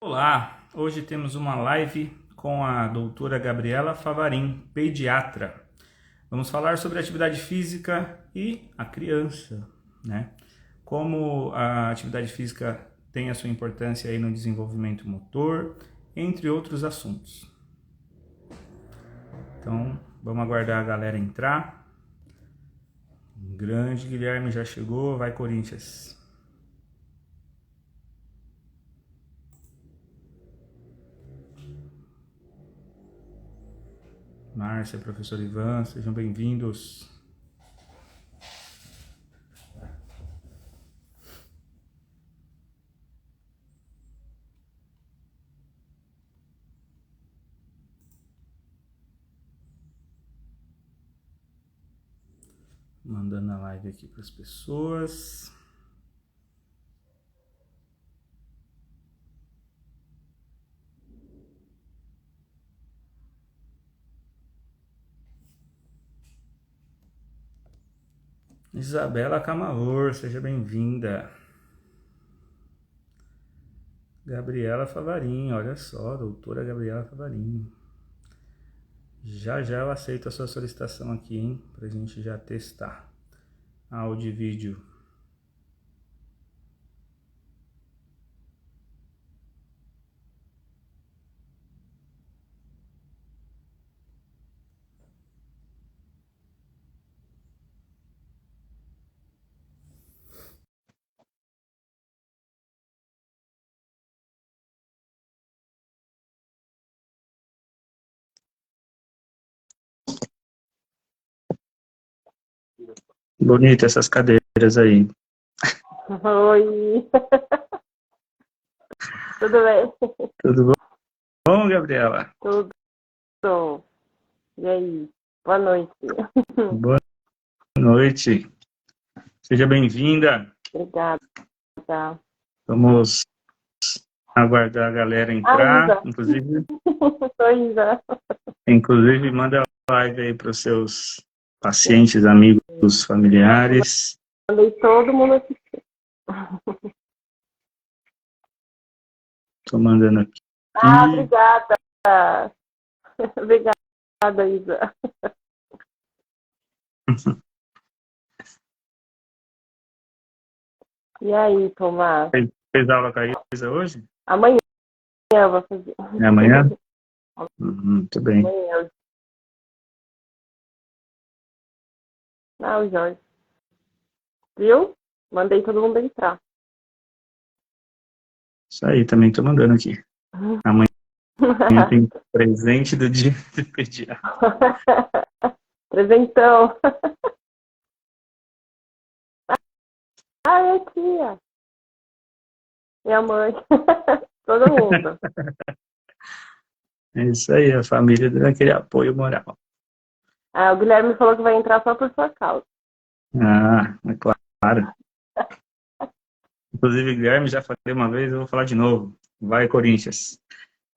Olá, hoje temos uma live com a doutora Gabriela Favarin, pediatra. Vamos falar sobre atividade física e a criança, né? Como a atividade física tem a sua importância aí no desenvolvimento motor, entre outros assuntos. Então, vamos aguardar a galera entrar. O grande Guilherme já chegou, vai Corinthians! Márcia, professor Ivan, sejam bem-vindos. Mandando a live aqui para as pessoas. Isabela Camaor, seja bem-vinda. Gabriela Favarin, olha só, doutora Gabriela Favarin. Já eu aceito a sua solicitação aqui, hein, pra gente já testar áudio e vídeo. Bonita essas cadeiras aí. Oi, tudo bem? Tudo bom, Gabriela? Tudo. E aí? Boa noite. Boa noite. Seja bem-vinda. Obrigada. Vamos aguardar a galera entrar. Isa. Oi, Isa. Inclusive, manda a live aí para os seus pacientes, amigos, familiares. Mandei todo mundo assistir. Estou mandando aqui. Obrigada. Obrigada, Isa. E aí, Tomás? Fez aula com a Isa hoje? Amanhã eu vou fazer. É amanhã? Muito bem. Amanhã. Não, Jorge. Viu? Mandei todo mundo entrar. Isso aí, também estou mandando aqui. Amanhã tem presente do dia do pediatra. Presentão. É tia. Minha mãe. Todo mundo. É isso aí, a família dando aquele apoio moral. O Guilherme falou que vai entrar só por sua causa. É claro. Inclusive, Guilherme, já falei uma vez, eu vou falar de novo. Vai, Corinthians.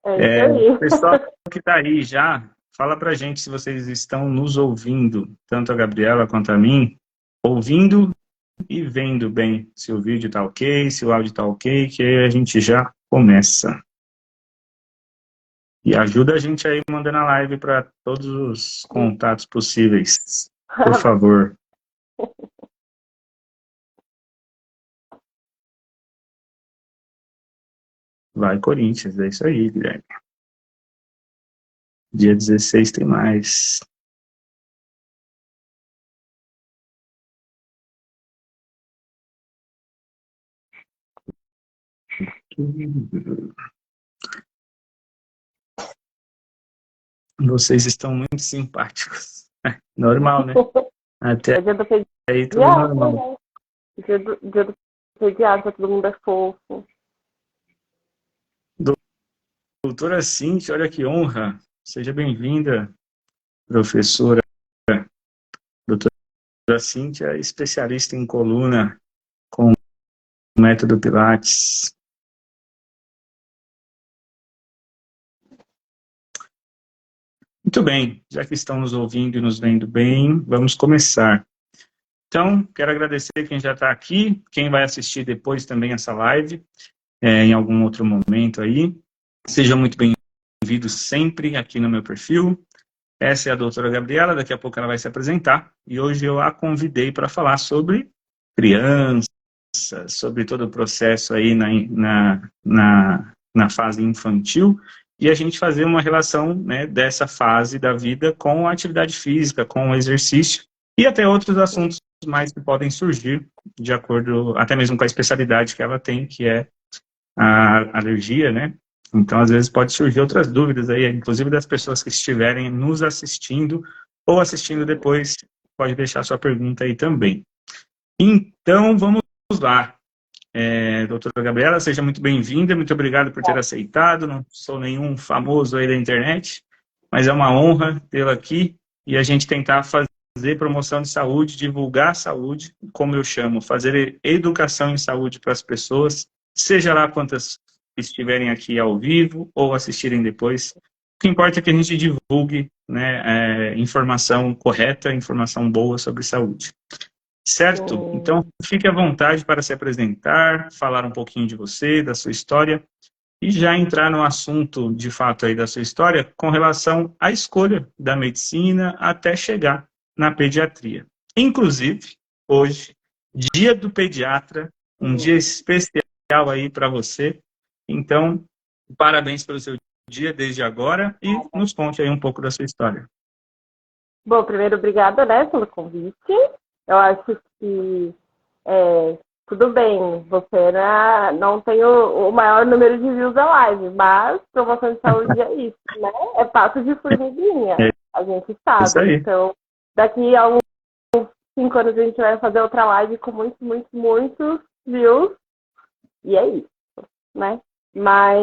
É isso aí. O pessoal que está aí já, fala pra gente se vocês estão nos ouvindo, tanto a Gabriela quanto a mim, ouvindo e vendo bem se o vídeo tá ok, se o áudio tá ok, que aí a gente já começa. E ajuda a gente aí mandando a live para todos os contatos possíveis, por favor. Vai, Corinthians, é isso aí, Guilherme. Dia 16 tem mais. Vocês estão muito simpáticos. Normal, né? Até aí tudo normal. Dia do pediatra, todo mundo é fofo. Doutora Cíntia, olha que honra. Seja bem-vinda, professora. Doutora Cíntia é especialista em coluna com o método Pilates. Muito bem, já que estão nos ouvindo e nos vendo bem, vamos começar. Então, quero agradecer quem já está aqui, quem vai assistir depois também essa live. em algum outro momento aí. Seja muito bem-vindo sempre aqui no meu perfil. Essa é a doutora Gabriela, daqui a pouco ela vai se apresentar. E hoje eu a convidei para falar sobre crianças, sobre todo o processo aí na fase infantil, e a gente fazer uma relação, né, dessa fase da vida com a atividade física, com o exercício, e até outros assuntos mais que podem surgir, de acordo, até mesmo com a especialidade que ela tem, que é a alergia, né? Então, às vezes, pode surgir outras dúvidas aí, inclusive das pessoas que estiverem nos assistindo ou assistindo depois, pode deixar sua pergunta aí também. Então, vamos lá. Doutora Gabriela, seja muito bem-vinda, muito obrigado por ter aceitado. Não sou nenhum famoso aí da internet, mas é uma honra tê-la aqui e a gente tentar fazer promoção de saúde, divulgar a saúde, como eu chamo, fazer educação em saúde para as pessoas, seja lá quantas estiverem aqui ao vivo ou assistirem depois. O que importa é que a gente divulgue, né, informação correta, informação boa sobre saúde. Certo? Então, fique à vontade para se apresentar, falar um pouquinho de você, da sua história, e já entrar no assunto, de fato, aí da sua história, com relação à escolha da medicina até chegar na pediatria. Inclusive, hoje, dia do pediatra, um dia especial aí para você. Então, parabéns pelo seu dia desde agora e nos conte aí um pouco da sua história. Bom, primeiro, obrigada, né, pelo convite. Eu acho que tudo bem, você não tem o maior número de views da live, mas promoção de saúde é isso, né? É passo de formiguinha, a gente sabe. Então, daqui a uns 5 anos a gente vai fazer outra live com muitos views, e é isso, né? Mas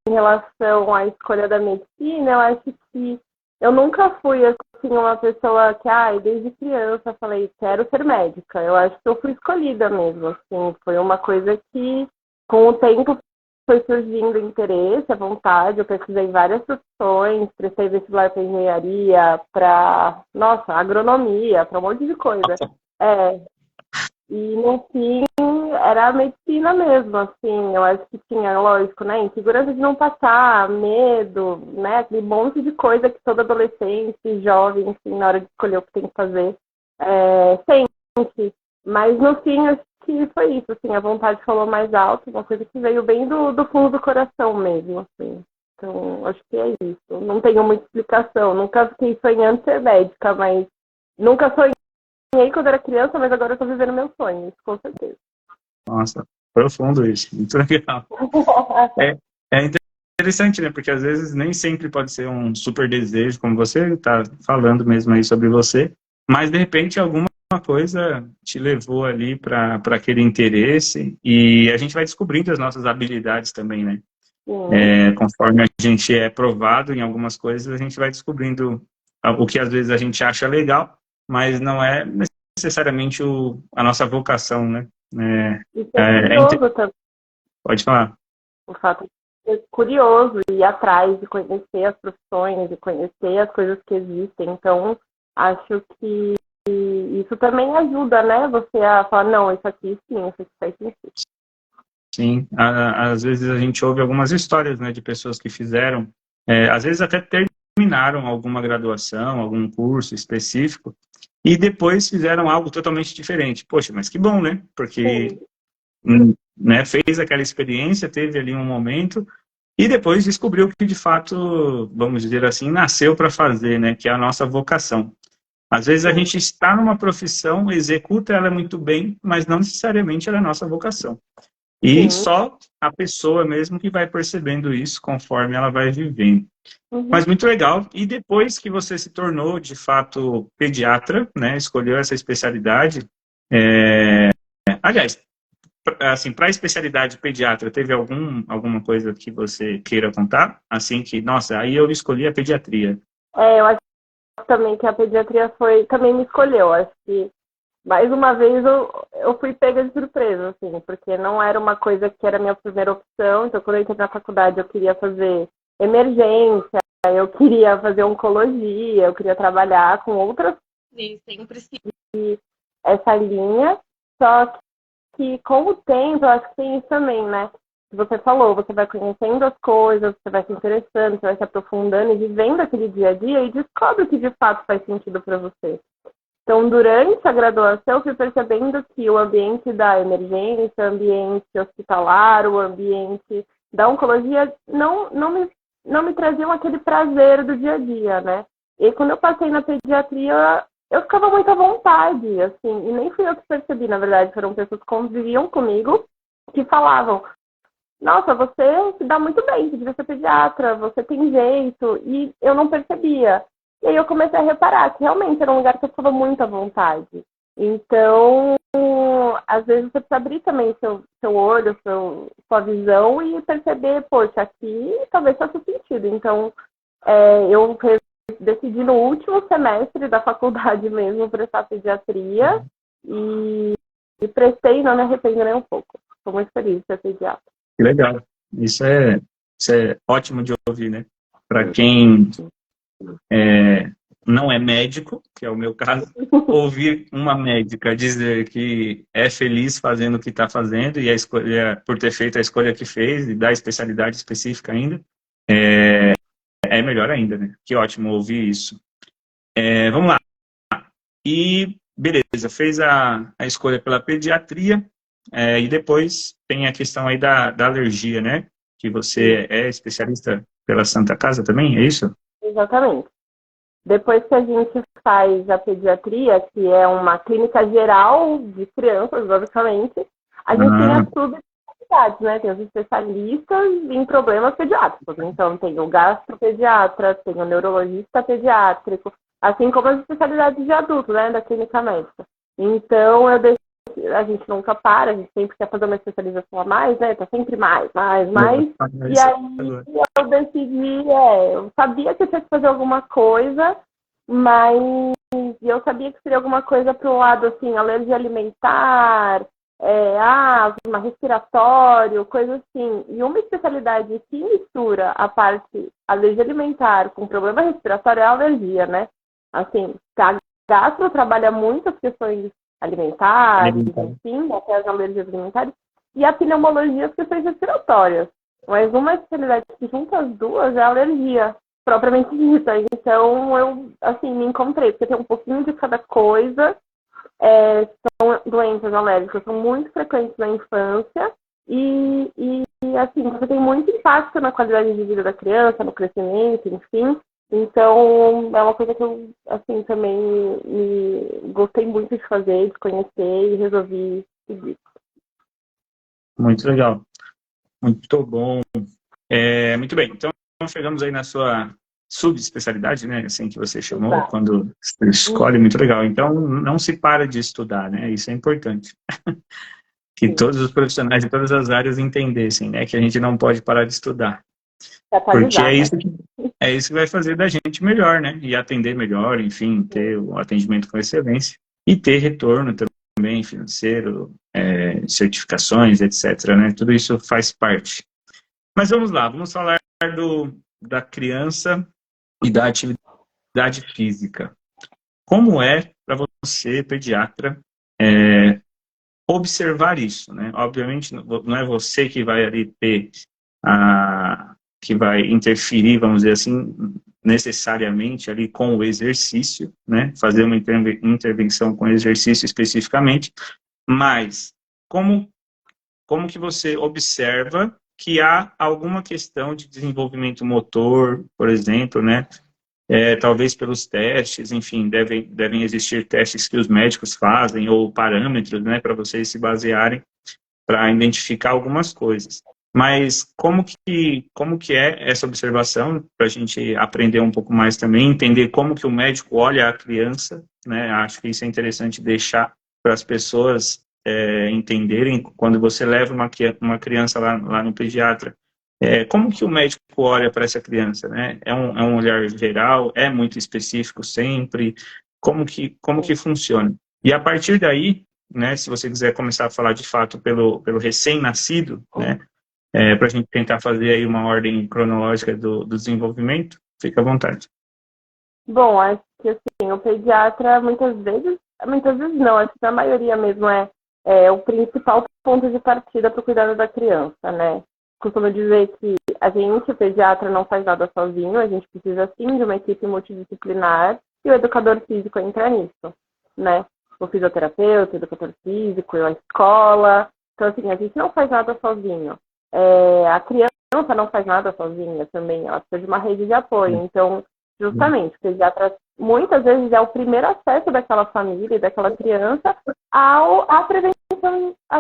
em relação à escolha da medicina, eu acho que eu nunca fui assim uma pessoa que, desde criança, falei, quero ser médica. Eu acho que eu fui escolhida mesmo, assim. Foi uma coisa que, com o tempo, foi surgindo interesse, a vontade. Eu pesquisei várias opções, prestei vestibular para engenharia, para, agronomia, para um monte de coisa. E, no fim, era a medicina mesmo, assim, eu acho que tinha, lógico, né, insegurança de não passar, medo, né, aquele monte de coisa que todo adolescente, jovem, assim, na hora de escolher o que tem que fazer, sente. Mas, no fim, acho que foi isso, assim, a vontade falou mais alto, uma coisa que veio bem do fundo do coração mesmo, assim. Então, acho que é isso. Não tenho muita explicação, nunca fiquei sonhando ser médica, mas nunca sonhei quando era criança, mas agora eu tô vivendo meus sonhos, com certeza. Nossa, profundo isso, muito legal. É interessante, né? Porque às vezes nem sempre pode ser um super desejo, como você está falando mesmo aí sobre você, mas de repente alguma coisa te levou ali para aquele interesse e a gente vai descobrindo as nossas habilidades também, né? Conforme a gente é provado em algumas coisas, a gente vai descobrindo o que às vezes a gente acha legal, mas não é necessariamente a nossa vocação, né? Isso é curioso também. Pode falar. O fato de ser curioso e ir atrás de conhecer as profissões, de conhecer as coisas que existem. Então, acho que isso também ajuda, né? Você a falar, não, isso aqui sim, isso aqui faz sentido. Sim, às vezes a gente ouve algumas histórias, né, de pessoas que fizeram, às vezes até terminaram alguma graduação, algum curso específico, e depois fizeram algo totalmente diferente. Poxa, mas que bom, né? Porque né, fez aquela experiência, teve ali um momento, e depois descobriu que de fato, vamos dizer assim, nasceu para fazer, né, que é a nossa vocação. Às vezes a gente está numa profissão, executa ela muito bem, mas não necessariamente ela é a nossa vocação. E só a pessoa mesmo que vai percebendo isso conforme ela vai vivendo. Mas muito legal. E depois que você se tornou, de fato, pediatra, né, escolheu essa especialidade, aliás, assim, para a especialidade pediatra, teve alguma coisa que você queira contar? Assim que, nossa, aí eu escolhi a pediatria. Eu acho também que a pediatria também me escolheu. Acho que mais uma vez eu fui pega de surpresa, assim, porque não era uma coisa que era a minha primeira opção. Então, quando eu entrei na faculdade, eu queria fazer emergência, eu queria fazer oncologia, eu queria trabalhar com outras e sempre segui essa linha. Só que com o tempo, eu acho que tem isso também, né? que você falou, você vai conhecendo as coisas, você vai se interessando, você vai se aprofundando e vivendo aquele dia a dia e descobre o que de fato faz sentido para você. Então, durante a graduação, eu fui percebendo que o ambiente da emergência, o ambiente hospitalar, o ambiente da oncologia não me traziam aquele prazer do dia a dia, né? E quando eu passei na pediatria, eu ficava muito à vontade, assim, e nem fui eu que percebi, na verdade, foram pessoas que conviviam comigo que falavam: nossa, você se dá muito bem, você devia ser pediatra, você tem jeito, e eu não percebia. E aí eu comecei a reparar que realmente era um lugar que eu ficava muito à vontade. Então, às vezes você precisa abrir também seu olho, sua visão e perceber, poxa, aqui talvez faça sentido. Então, eu decidi no último semestre da faculdade mesmo prestar pediatria e prestei e não me arrependo nem um pouco. Estou muito feliz de ser pediatra. Que legal. Isso é ótimo de ouvir, né? Para quem não é médico, que é o meu caso, ouvir uma médica dizer que é feliz fazendo o que está fazendo e a escolha, por ter feito a escolha que fez e da especialidade específica ainda, é melhor ainda, né? Que ótimo ouvir isso. Vamos lá. E, beleza, fez a escolha pela pediatria, e depois tem a questão aí da alergia, né? Que você é especialista pela Santa Casa também, é isso? Exatamente. Depois que a gente faz a pediatria, que é uma clínica geral de crianças, basicamente, a gente tem as subespecialidades, né? Tem os especialistas em problemas pediátricos. Então, tem o gastropediatra, tem o neurologista pediátrico, assim como as especialidades de adulto, né? Da clínica médica. Então, a gente nunca para, a gente sempre quer fazer uma especialização a mais, né? Tá sempre mais. E aí eu decidi, eu sabia que eu tinha que fazer alguma coisa, mas eu sabia que seria alguma coisa para o lado, assim, alergia alimentar, asma, respiratório, coisa assim. E uma especialidade que mistura a parte alergia alimentar com problema respiratório é a alergia, né? Assim, a gastro trabalha muito as questões alimentares, enfim, até as alergias alimentares, e a pneumologia as questões respiratórias. Mas uma especialidade que junta as duas é a alergia, propriamente dita. Então, eu, assim, me encontrei, porque tem um pouquinho de cada coisa. São doenças alérgicas, são muito frequentes na infância e, assim, você tem muito impacto na qualidade de vida da criança, no crescimento, enfim. Então, é uma coisa que eu, assim, também gostei muito de fazer, de conhecer e resolvi seguir. Muito legal. Muito bom. Muito bem. Então, chegamos aí na sua subespecialidade, né? Assim que você chamou, quando você escolhe, muito legal. Então, não se para de estudar, né? Isso é importante. Que todos os profissionais de todas as áreas entendessem, né? Que a gente não pode parar de estudar. Porque é isso que vai fazer da gente melhor, né? E atender melhor, enfim, ter o atendimento com excelência. E ter retorno também financeiro, certificações, etc., né? Tudo isso faz parte. Mas vamos lá, vamos falar da criança e da atividade física. Como é para você, pediatra, observar isso, né? Obviamente, não é você que vai ali ter que vai interferir, vamos dizer assim, necessariamente ali com o exercício, né? Fazer uma intervenção com exercício especificamente, mas como que você observa que há alguma questão de desenvolvimento motor, por exemplo, né? Talvez pelos testes, enfim, devem existir testes que os médicos fazem, ou parâmetros, né, para vocês se basearem para identificar algumas coisas. Mas como que é essa observação, para a gente aprender um pouco mais também, entender como que o médico olha a criança, né? Acho que isso é interessante deixar para as pessoas entenderem, quando você leva uma criança lá no pediatra, como que o médico olha para essa criança, né? É um olhar geral, é muito específico sempre, como que funciona? E a partir daí, né, se você quiser começar a falar de fato pelo recém-nascido, né, para a gente tentar fazer aí uma ordem cronológica do desenvolvimento, fica à vontade. Bom, acho que assim, o pediatra muitas vezes não, acho que a maioria mesmo é o principal ponto de partida para o cuidado da criança, né? costumo dizer que a gente, o pediatra, não faz nada sozinho, a gente precisa sim de uma equipe multidisciplinar e o educador físico entra nisso, né? O fisioterapeuta, o educador físico, a escola. Então, assim, a gente não faz nada sozinho. A criança não faz nada sozinha também, ela precisa de uma rede de apoio. Então, justamente, o pediatra muitas vezes é o primeiro acesso daquela família e daquela criança à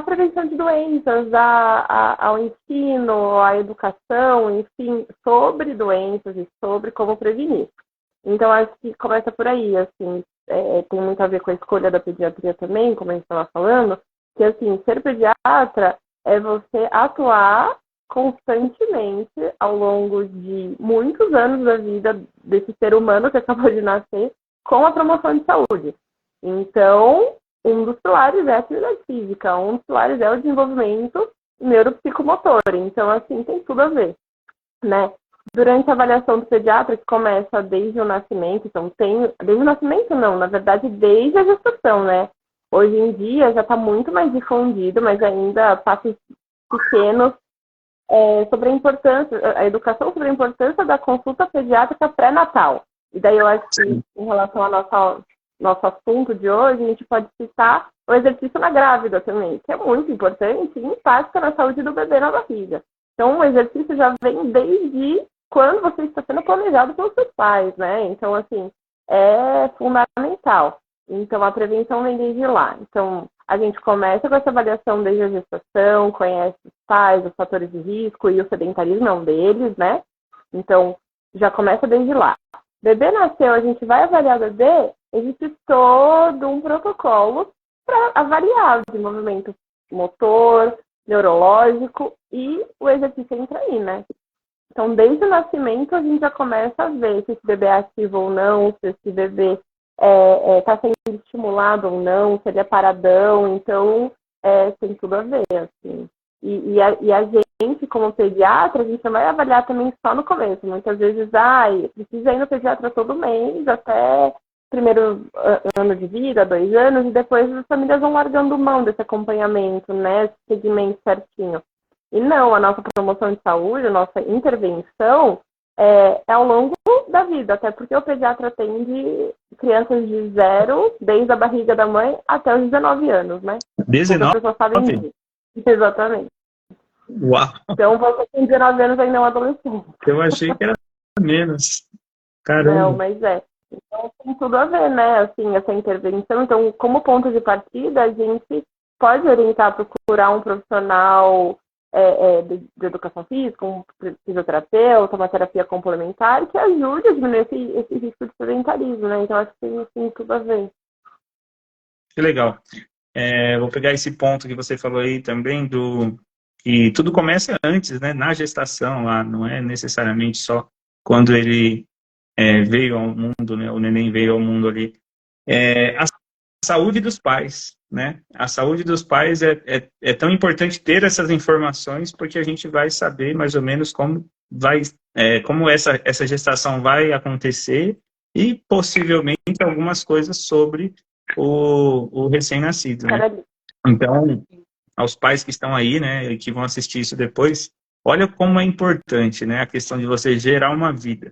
prevenção de doenças, ao ensino, à educação, enfim, sobre doenças e sobre como prevenir. Então, acho que começa por aí, assim, tem muito a ver com a escolha da pediatria também, como a gente estava falando, que, assim, ser pediatra é você atuar constantemente ao longo de muitos anos da vida desse ser humano que acabou de nascer com a promoção de saúde. Então, um dos pilares é a atividade física, um dos pilares é o desenvolvimento neuropsicomotor. Então, assim, tem tudo a ver, né? Durante a avaliação do pediatra, que começa desde o nascimento, então desde o nascimento não, na verdade desde a gestação, né? Hoje em dia já está muito mais difundido, mas ainda passos pequenos sobre a importância, a educação sobre a importância da consulta pediátrica pré-natal. E daí eu acho que, em relação ao nosso assunto de hoje, a gente pode citar o exercício na grávida também, que é muito importante e impacta na saúde do bebê na barriga. Então, o exercício já vem desde quando você está sendo planejado pelos seus pais, né? Então, assim, é fundamental. Então, a prevenção vem desde lá. Então, a gente começa com essa avaliação desde a gestação, conhece os pais, os fatores de risco e o sedentarismo é um deles, né? Então, já começa desde lá. Bebê nasceu, a gente vai avaliar o bebê, existe todo um protocolo para avaliar o desenvolvimento motor, neurológico e o exercício entra aí, né? Então, desde o nascimento, a gente já começa a ver se esse bebê é ativo ou não, se esse bebê está sendo estimulado ou não, se ele é paradão. Então, tem tudo a ver, assim. E a gente, como pediatra, a gente não vai avaliar também só no começo. Muitas vezes, precisa ir no pediatra todo mês, até primeiro ano de vida, 2 anos, e depois as famílias vão largando mão desse acompanhamento, né, esse segmento certinho. E não, a nossa promoção de saúde, a nossa intervenção é ao longo da vida, até porque o pediatra atende crianças de 0, desde a barriga da mãe, até os 19 anos, né? 19? As pessoas sabem disso. Exatamente. Uau! Então, você tem 19 anos ainda é um adolescente. Eu achei que era menos. Caramba! Não, mas Então, tem tudo a ver, né? Assim, essa intervenção. Então, como ponto de partida, a gente pode orientar, procurar um profissional de educação física, um fisioterapeuta, uma terapia complementar que ajude a diminuir esse risco de sedentarismo, né? Então, acho que tem tudo a ver. Que legal. Vou pegar esse ponto que você falou aí também, que tudo começa antes, né? Na gestação, lá, não é necessariamente só quando ele veio ao mundo, né? O neném veio ao mundo ali. A saúde dos pais, né? A saúde dos pais é tão importante ter essas informações, porque a gente vai saber mais ou menos como essa gestação vai acontecer e possivelmente algumas coisas sobre o recém-nascido, né? Então, aos pais que estão aí, né, e que vão assistir isso depois, olha como é importante, né, a questão de você gerar uma vida.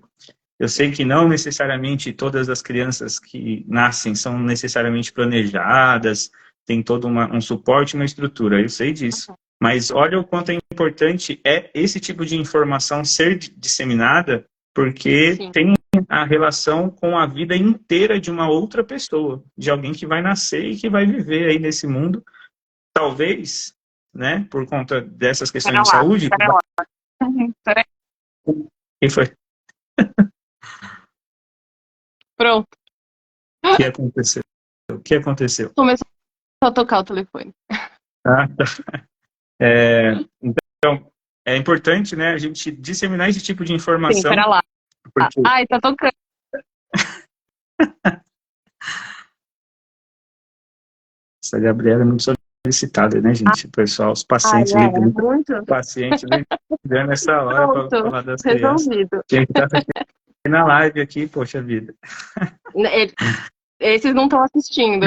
Eu sei que não necessariamente todas as crianças que nascem são necessariamente planejadas, tem todo um suporte, uma estrutura, eu sei disso. Mas olha o quanto é importante esse tipo de informação ser disseminada, porque Sim. tem a relação com a vida inteira de uma outra pessoa, de alguém que vai nascer e que vai viver aí nesse mundo, talvez, né, por conta dessas questões de saúde. Quem foi? Pronto. O que aconteceu? O que aconteceu? Começou a tocar o telefone. Tá. Então, é importante, né, a gente disseminar esse tipo de informação. Sim, pera lá. Porque... Ai, tá tocando. Essa Gabriela é muito solicitada, né, gente? O pessoal, os pacientes ligando. Paciente ligando nessa hora para falar das crianças. Resolvido. Tinha que estar na live aqui, poxa vida. Esses não estão assistindo.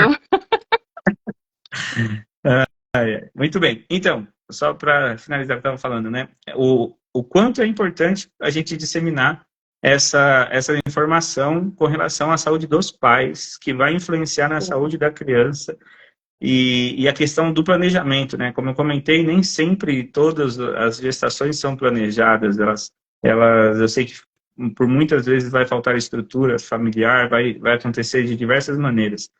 Muito bem. Então, só para finalizar o que eu estava falando, né? O quanto é importante a gente disseminar essa informação com relação à saúde dos pais, que vai influenciar na saúde da criança, e a questão do planejamento, né? Como eu comentei, nem sempre todas as gestações são planejadas. Eu sei que por muitas vezes vai faltar estrutura familiar, vai acontecer de diversas maneiras.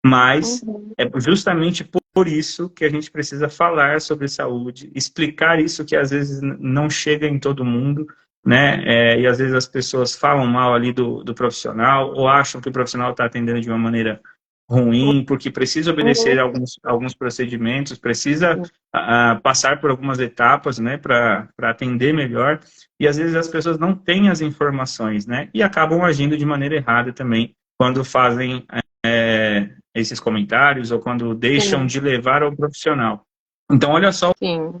Mas é justamente por isso que a gente precisa falar sobre saúde, explicar isso que às vezes não chega em todo mundo, né? E às vezes as pessoas falam mal ali do profissional, ou acham que o profissional está atendendo de uma maneira ruim, porque precisa obedecer alguns procedimentos, precisa passar por algumas etapas, né, para atender melhor, e às vezes as pessoas não têm as informações, né, e acabam agindo de maneira errada também, quando fazem esses comentários, ou quando deixam de levar ao profissional. Então, olha só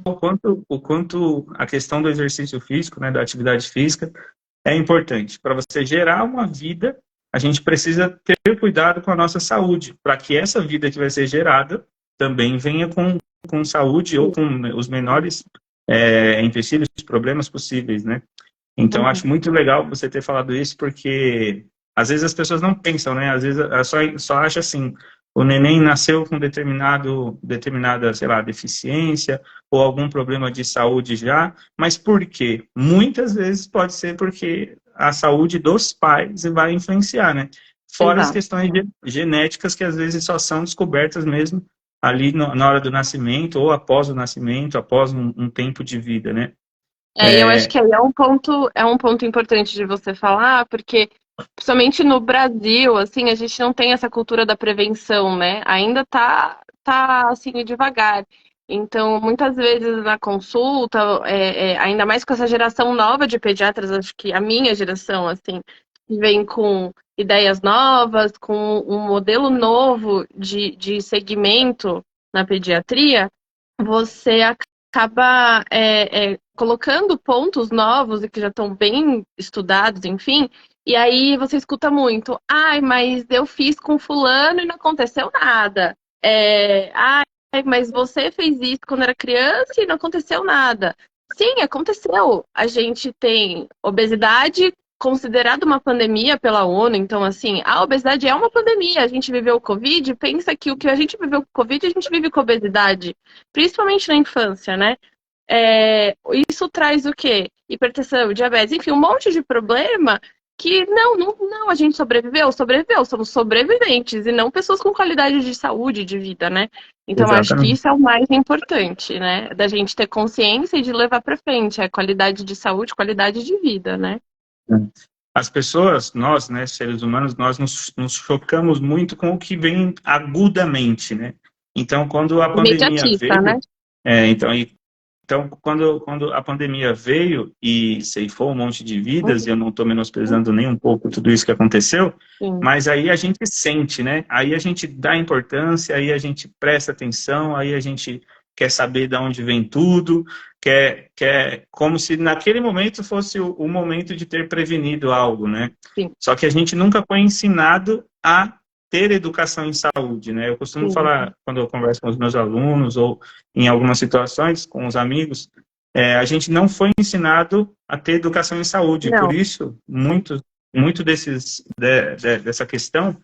o quanto a questão do exercício físico, né, da atividade física, é importante. Para você gerar uma vida, a gente precisa ter cuidado com a nossa saúde, para que essa vida que vai ser gerada também venha com saúde ou com os menores empecilhos, problemas possíveis, né? Então, acho muito legal você ter falado isso, porque às vezes as pessoas não pensam, né? Às vezes só acha assim, o neném nasceu com determinada, sei lá, deficiência ou algum problema de saúde já, mas por quê? Muitas vezes pode ser porque a saúde dos pais vai influenciar, né? Fora as questões genéticas que às vezes só são descobertas mesmo ali na hora do nascimento ou após o nascimento, após um tempo de vida, né? Eu acho que aí é um ponto importante de você falar, porque principalmente no Brasil, assim, a gente não tem essa cultura da prevenção, né? Ainda tá assim, devagar. Então, muitas vezes na consulta, ainda mais com essa geração nova de pediatras, acho que a minha geração, assim, vem com ideias novas, com um modelo novo de segmento na pediatria, você acaba colocando pontos novos e que já estão bem estudados, enfim, e aí você escuta muito, ai, mas eu fiz com fulano e não aconteceu nada. Ai, mas você fez isso quando era criança e não aconteceu nada. Sim, aconteceu. A gente tem obesidade considerada uma pandemia pela ONU, então, assim, a obesidade é uma pandemia. A gente viveu o Covid, pensa que o que a gente viveu com o Covid, a gente vive com obesidade, principalmente na infância, né? Isso traz o quê? Hipertensão, diabetes, enfim, um monte de problema que não, a gente sobreviveu, somos sobreviventes e não pessoas com qualidade de saúde, de vida, né? Então, acho que isso é o mais importante, né? Da gente ter consciência e de levar para frente, qualidade de saúde, qualidade de vida, né? As pessoas, nós, né, seres humanos, nós nos chocamos muito com o que vem agudamente, né? Então, quando a pandemia veio... né? Então, quando a pandemia veio e ceifou um monte de vidas, e eu não estou menosprezando nem um pouco tudo isso que aconteceu, mas aí a gente sente, né? Aí a gente dá importância, aí a gente presta atenção, aí a gente quer saber de onde vem tudo, como se naquele momento fosse o momento de ter prevenido algo, né? Sim. Só que a gente nunca foi ensinado a ter educação em saúde, né? Eu costumo falar, quando eu converso com os meus alunos, ou em algumas situações com os amigos, a gente não foi ensinado a ter educação em saúde. Não. Por isso, muito dessa questão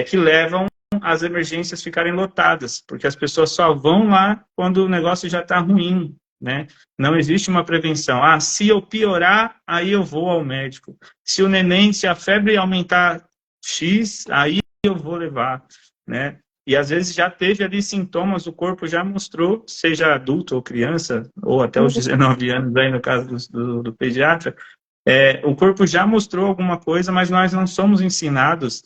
que levam as emergências ficarem lotadas, porque as pessoas só vão lá quando o negócio já está ruim, né? Não existe uma prevenção. Se eu piorar, aí eu vou ao médico. Se a febre aumentar X, aí eu vou levar, né? E às vezes já teve ali sintomas, o corpo já mostrou, seja adulto ou criança, ou até os 19 anos, aí no caso do pediatra, o corpo já mostrou alguma coisa, mas nós não somos ensinados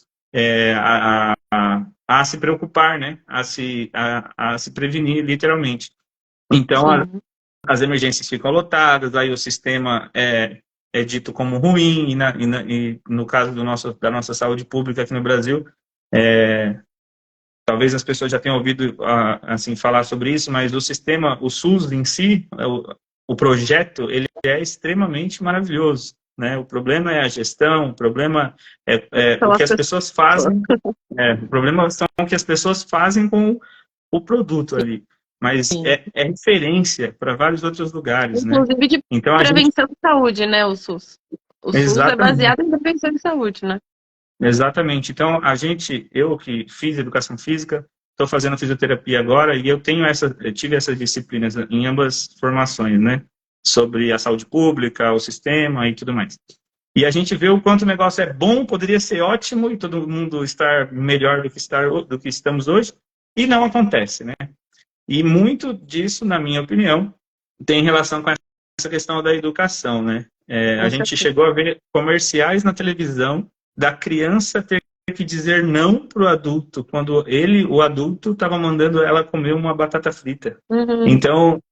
a se preocupar, né? A se prevenir, literalmente. Então, as emergências ficam lotadas, aí o sistema é dito como ruim, e no caso da nossa saúde pública aqui no Brasil, talvez as pessoas já tenham ouvido assim, falar sobre isso, mas o sistema, o SUS em si, o projeto, ele é extremamente maravilhoso, né? O problema é a gestão, o problema é o que as pessoas fazem, o problema são o que as pessoas fazem com o produto ali. mas Sim. é referência para vários outros lugares, né? Inclusive de Então a gente, prevenção de saúde, né, o SUS. O SUS é exatamente, baseado em prevenção de saúde, né? exatamente. Então eu que fiz educação física, estou fazendo fisioterapia agora e eu tive essas disciplinas em ambas formações, né? Sobre a saúde pública, o sistema e tudo mais. E a gente vê o quanto o negócio é bom, poderia ser ótimo e todo mundo estar melhor do que estamos hoje, e não acontece, né? E muito disso, na minha opinião, tem relação com essa questão da educação, né? A Com gente certeza. chegou a ver comerciais na televisão da criança ter que dizer não para o adulto, quando o adulto, estava mandando ela comer uma batata frita. Uhum. Então,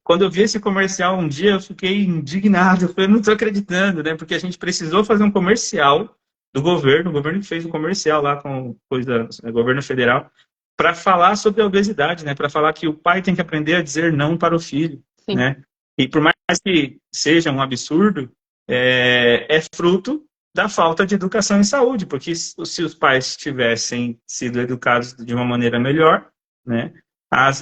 quando eu vi esse comercial um dia, eu fiquei indignado. Eu falei, não estou acreditando, né? Porque a gente precisou fazer um comercial do governo, o governo que fez um comercial lá com governo federal, para falar sobre a obesidade, né? Para falar que o pai tem que aprender a dizer não para o filho, Sim. né? E por mais que seja um absurdo, é fruto da falta de educação em saúde, porque se os pais tivessem sido educados de uma maneira melhor, né?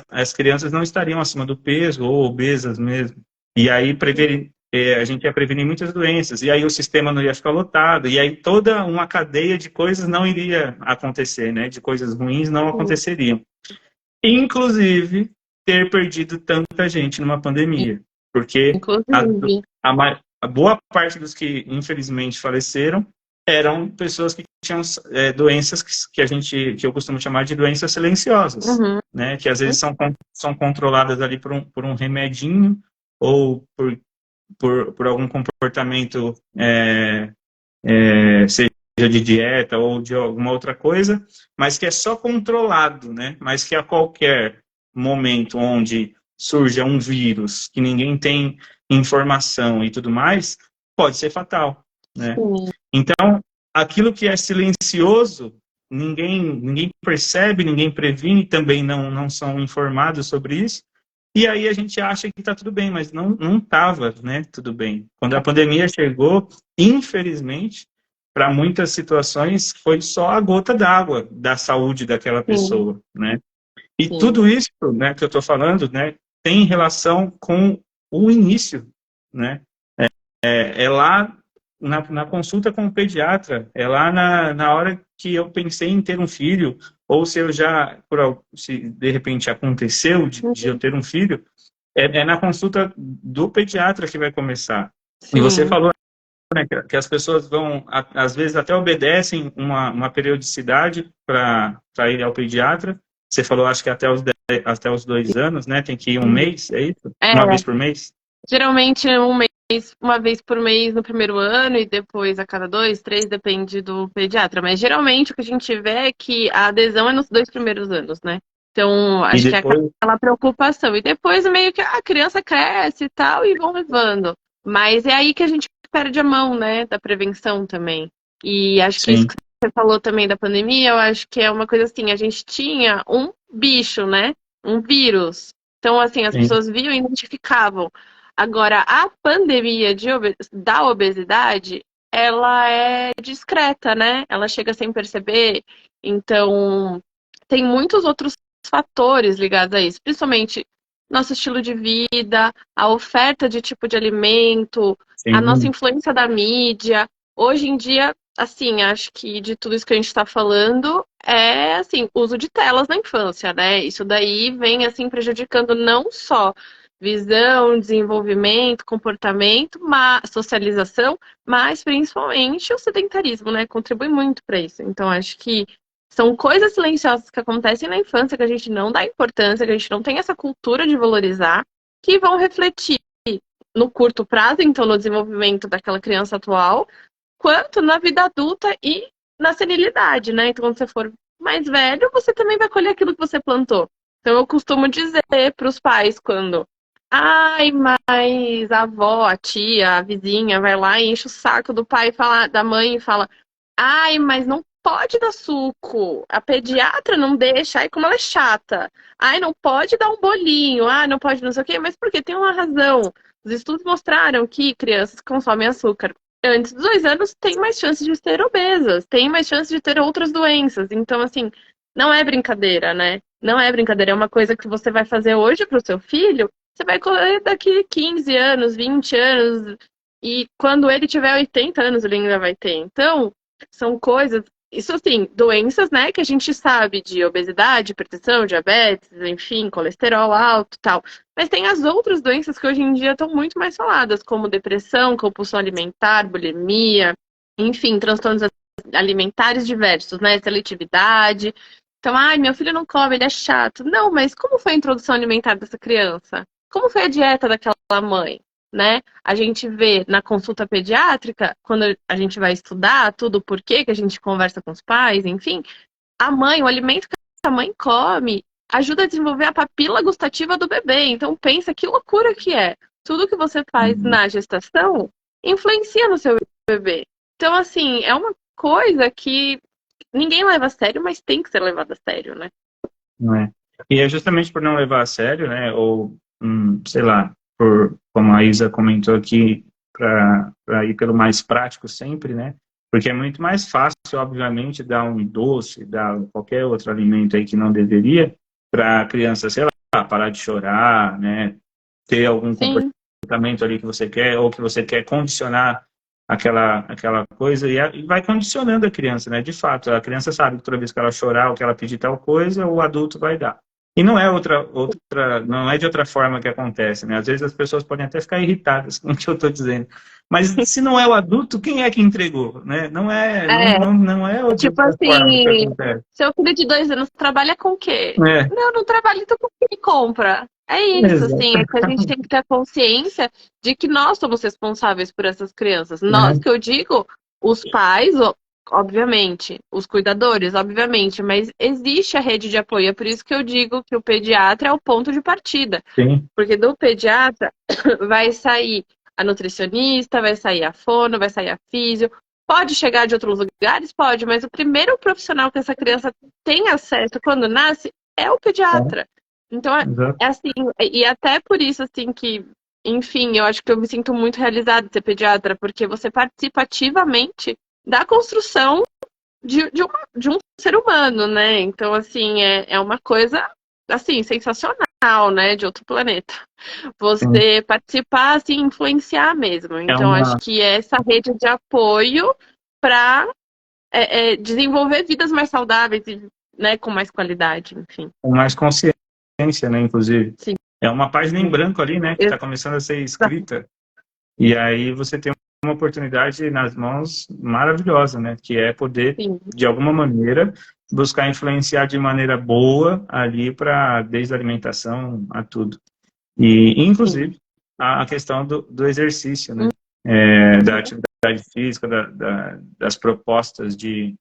As crianças não estariam acima do peso ou obesas mesmo. E aí a gente ia prevenir muitas doenças. E aí o sistema não ia ficar lotado. E aí toda uma cadeia de coisas não iria acontecer, né? De coisas ruins não aconteceriam. Inclusive ter perdido tanta gente numa pandemia. Porque a, Inclusive. a boa parte dos que infelizmente faleceram eram pessoas que tinham doenças que eu costumo chamar de doenças silenciosas, Uhum. né? Que às vezes são controladas ali por um remedinho ou por algum comportamento, seja de dieta ou de alguma outra coisa, mas que é só controlado, né? Mas que a qualquer momento onde surja um vírus que ninguém tem informação e tudo mais, pode ser fatal, né? Sim. Então, aquilo que é silencioso, ninguém percebe, ninguém previne, também não são informados sobre isso. E aí a gente acha que está tudo bem, mas não estava, né, tudo bem. Quando a pandemia chegou, infelizmente, para muitas situações, foi só a gota d'água da saúde daquela Sim. pessoa, né? E Sim. tudo isso, né, que eu estou falando, né, tem relação com o início, né? É lá na consulta com o pediatra, é lá na hora que eu pensei em ter um filho, ou se eu já, se de repente aconteceu de eu ter um filho, é na consulta do pediatra que vai começar. E você Sim. falou, né, que as pessoas vão, às vezes até obedecem uma periodicidade para ir ao pediatra. Você falou, acho que até os 2 anos, né? Tem que ir um mês, é isso? É, Uma vez por mês? geralmente uma vez por mês no primeiro ano e depois a cada 2, 3, depende do pediatra. Mas geralmente o que a gente vê é que a adesão é nos 2 primeiros anos, né? Então, E acho que é depois, aquela preocupação. E depois meio que a criança cresce e tal e vão levando. Mas é aí que a gente perde a mão, né? Da prevenção também. E acho que isso sim, que você falou também da pandemia, eu acho que é uma coisa assim, a gente tinha um bicho, né? Um vírus. Então, assim, as sim, pessoas viam e identificavam. Agora, a pandemia da obesidade, ela é discreta, né? Ela chega sem perceber. Então, tem muitos outros fatores ligados a isso, principalmente nosso estilo de vida, a oferta de tipo de alimento, a nossa sim, influência da mídia. Hoje em dia, assim, acho que de tudo isso que a gente está falando é assim, uso de telas na infância, né? Isso daí vem assim prejudicando não só visão, desenvolvimento, comportamento, socialização, mas principalmente o sedentarismo, né? Contribui muito para isso. Então, acho que são coisas silenciosas que acontecem na infância que a gente não dá importância, que a gente não tem essa cultura de valorizar, que vão refletir no curto prazo, então no desenvolvimento daquela criança atual, quanto na vida adulta e na senilidade, né? Então, quando você for mais velho, você também vai colher aquilo que você plantou. Então, eu costumo dizer para os pais quando, ai, mas a avó, a tia, a vizinha vai lá e enche o saco do pai, fala, da mãe e fala, ai, mas não pode dar suco. A pediatra não deixa. Ai, como ela é chata. Ai, não pode dar um bolinho. Ah, não pode não sei o quê. Mas por quê? Tem uma razão. Os estudos mostraram que crianças que consomem açúcar antes dos 2 anos têm mais chances de ser obesas, têm mais chances de ter outras doenças. Então, assim, não é brincadeira, né? Não é brincadeira, é uma coisa que você vai fazer hoje para o seu filho, você vai colher daqui 15 anos, 20 anos, e quando ele tiver 80 anos, ele ainda vai ter. Então, são coisas, isso assim, doenças, né, que a gente sabe de obesidade, hipertensão, diabetes, enfim, colesterol alto e tal. Mas tem as outras doenças que hoje em dia estão muito mais faladas, como depressão, compulsão alimentar, bulimia, enfim, transtornos alimentares diversos, né, seletividade. Então, ai, meu filho não come, ele é chato. Não, mas como foi a introdução alimentar dessa criança? Como foi a dieta daquela mãe? Né? A gente vê na consulta pediátrica, quando a gente vai estudar tudo, por que a gente conversa com os pais, enfim, a mãe, o alimento que a mãe come, ajuda a desenvolver a papila gustativa do bebê. Então, pensa que loucura que é. Tudo que você faz na gestação influencia no seu bebê. Então, assim, é uma coisa que ninguém leva a sério, mas tem que ser levado a sério, né? Não é? E é justamente por não levar a sério, né? Ou, sei lá, como a Isa comentou aqui, para ir pelo mais prático sempre, né? Porque é muito mais fácil, obviamente, dar um doce, dar qualquer outro alimento aí que não deveria, para a criança, sei lá, parar de chorar, né? Ter algum comportamento ali que você quer, ou que você quer condicionar aquela coisa, e vai condicionando a criança, né? De fato, a criança sabe que toda vez que ela chorar ou que ela pedir tal coisa, o adulto vai dar. E não é não é de outra forma que acontece, né? Às vezes as pessoas podem até ficar irritadas com o que eu estou dizendo. Mas se não é o adulto, quem é que entregou, né? Não é de tipo outra forma que assim, acontece. seu filho de 2 anos trabalha com o quê? É. Não trabalha, então com o que ele compra? É isso, assim, é que a gente tem que ter a consciência de que nós somos responsáveis por essas crianças. Nós, que eu digo, os pais, obviamente, os cuidadores, obviamente, mas existe a rede de apoio. É por isso que eu digo que o pediatra é o ponto de partida. Sim. Porque do pediatra vai sair a nutricionista, vai sair a fono, vai sair a físio. Pode chegar de outros lugares? Pode, mas o primeiro profissional que essa criança tem acesso quando nasce é o pediatra. Então, é assim, e até por isso, assim, que, enfim, eu acho que eu me sinto muito realizada de ser pediatra, porque você participa ativamente da construção de um ser humano, né? Então, assim, é uma coisa, assim, sensacional, né? De outro planeta. Você participar, assim, influenciar mesmo. Então, acho que é essa rede de apoio para desenvolver vidas mais saudáveis e, né, com mais qualidade, enfim. Com mais consciência, né, inclusive. Sim. É uma página em branco ali, né, que está começando a ser escrita. E aí você tem uma oportunidade nas mãos maravilhosa, né, que é poder, de alguma maneira, buscar influenciar de maneira boa ali desde a alimentação a tudo. E, inclusive, a questão do exercício, né, da atividade física, das propostas de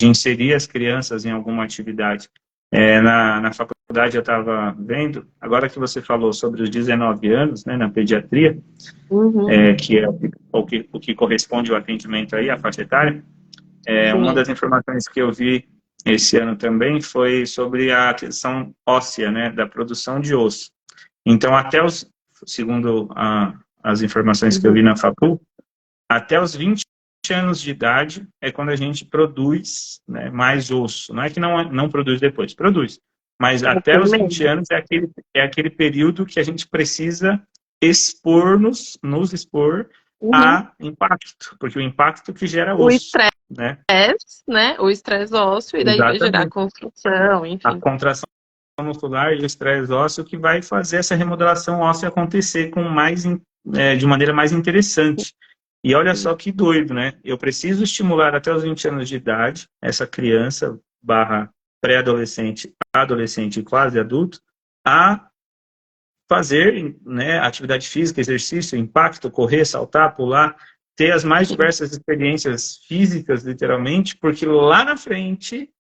inserir as crianças em alguma atividade. Na faculdade eu estava vendo, agora que você falou sobre os 19 anos, né, na pediatria, que é o que corresponde ao atendimento aí, à faixa etária, uma das informações que eu vi esse ano também foi sobre a questão óssea, né, da produção de osso. Então, segundo as informações que eu vi na facul, até os 20 anos de idade é quando a gente produz, né, mais osso. Não é que não produz depois, produz. Mas até os 20 anos é aquele período que a gente precisa nos expor a impacto, porque o impacto que gera osso. O estresse, né? O estresse ósseo, e daí vai gerar construção, enfim. A contração muscular e o estresse ósseo que vai fazer essa remodelação óssea acontecer de maneira mais interessante. E olha só que doido, né? Eu preciso estimular até os 20 anos de idade essa criança / pré-adolescente, adolescente e quase adulto a fazer, né, atividade física, exercício, impacto, correr, saltar, pular, ter as mais diversas experiências físicas, literalmente, porque lá na frente,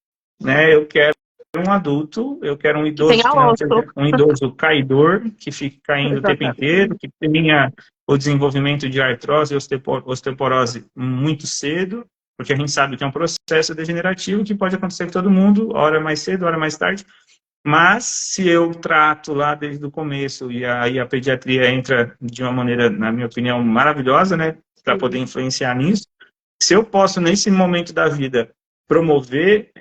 né, eu quero um adulto, eu quero um idoso que não seja um idoso caidor, que fique caindo o tempo inteiro, que tenha o desenvolvimento de artrose e osteoporose muito cedo, porque a gente sabe que é um processo degenerativo que pode acontecer com todo mundo, hora mais cedo, hora mais tarde. Mas se eu trato lá desde o começo, e aí a pediatria entra de uma maneira, na minha opinião, maravilhosa, né, para poder influenciar nisso, se eu posso, nesse momento da vida, promover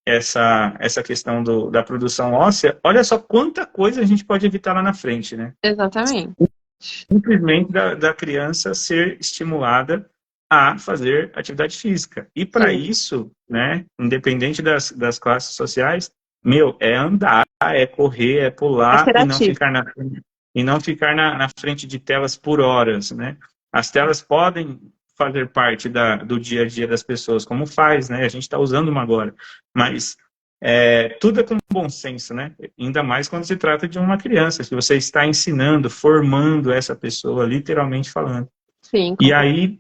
essa questão da produção óssea, olha só quanta coisa a gente pode evitar lá na frente, né? Exatamente. Simplesmente da criança ser estimulada a fazer atividade física. E para isso, né, independente das classes sociais, é andar, é correr, é pular e não ficar na frente de telas por horas, né? As telas podem fazer parte do dia a dia das pessoas, como faz, né? A gente está usando uma agora, mas tudo é com bom senso, né? Ainda mais quando se trata de uma criança, que você está ensinando, formando essa pessoa, literalmente falando. Sim. E aí,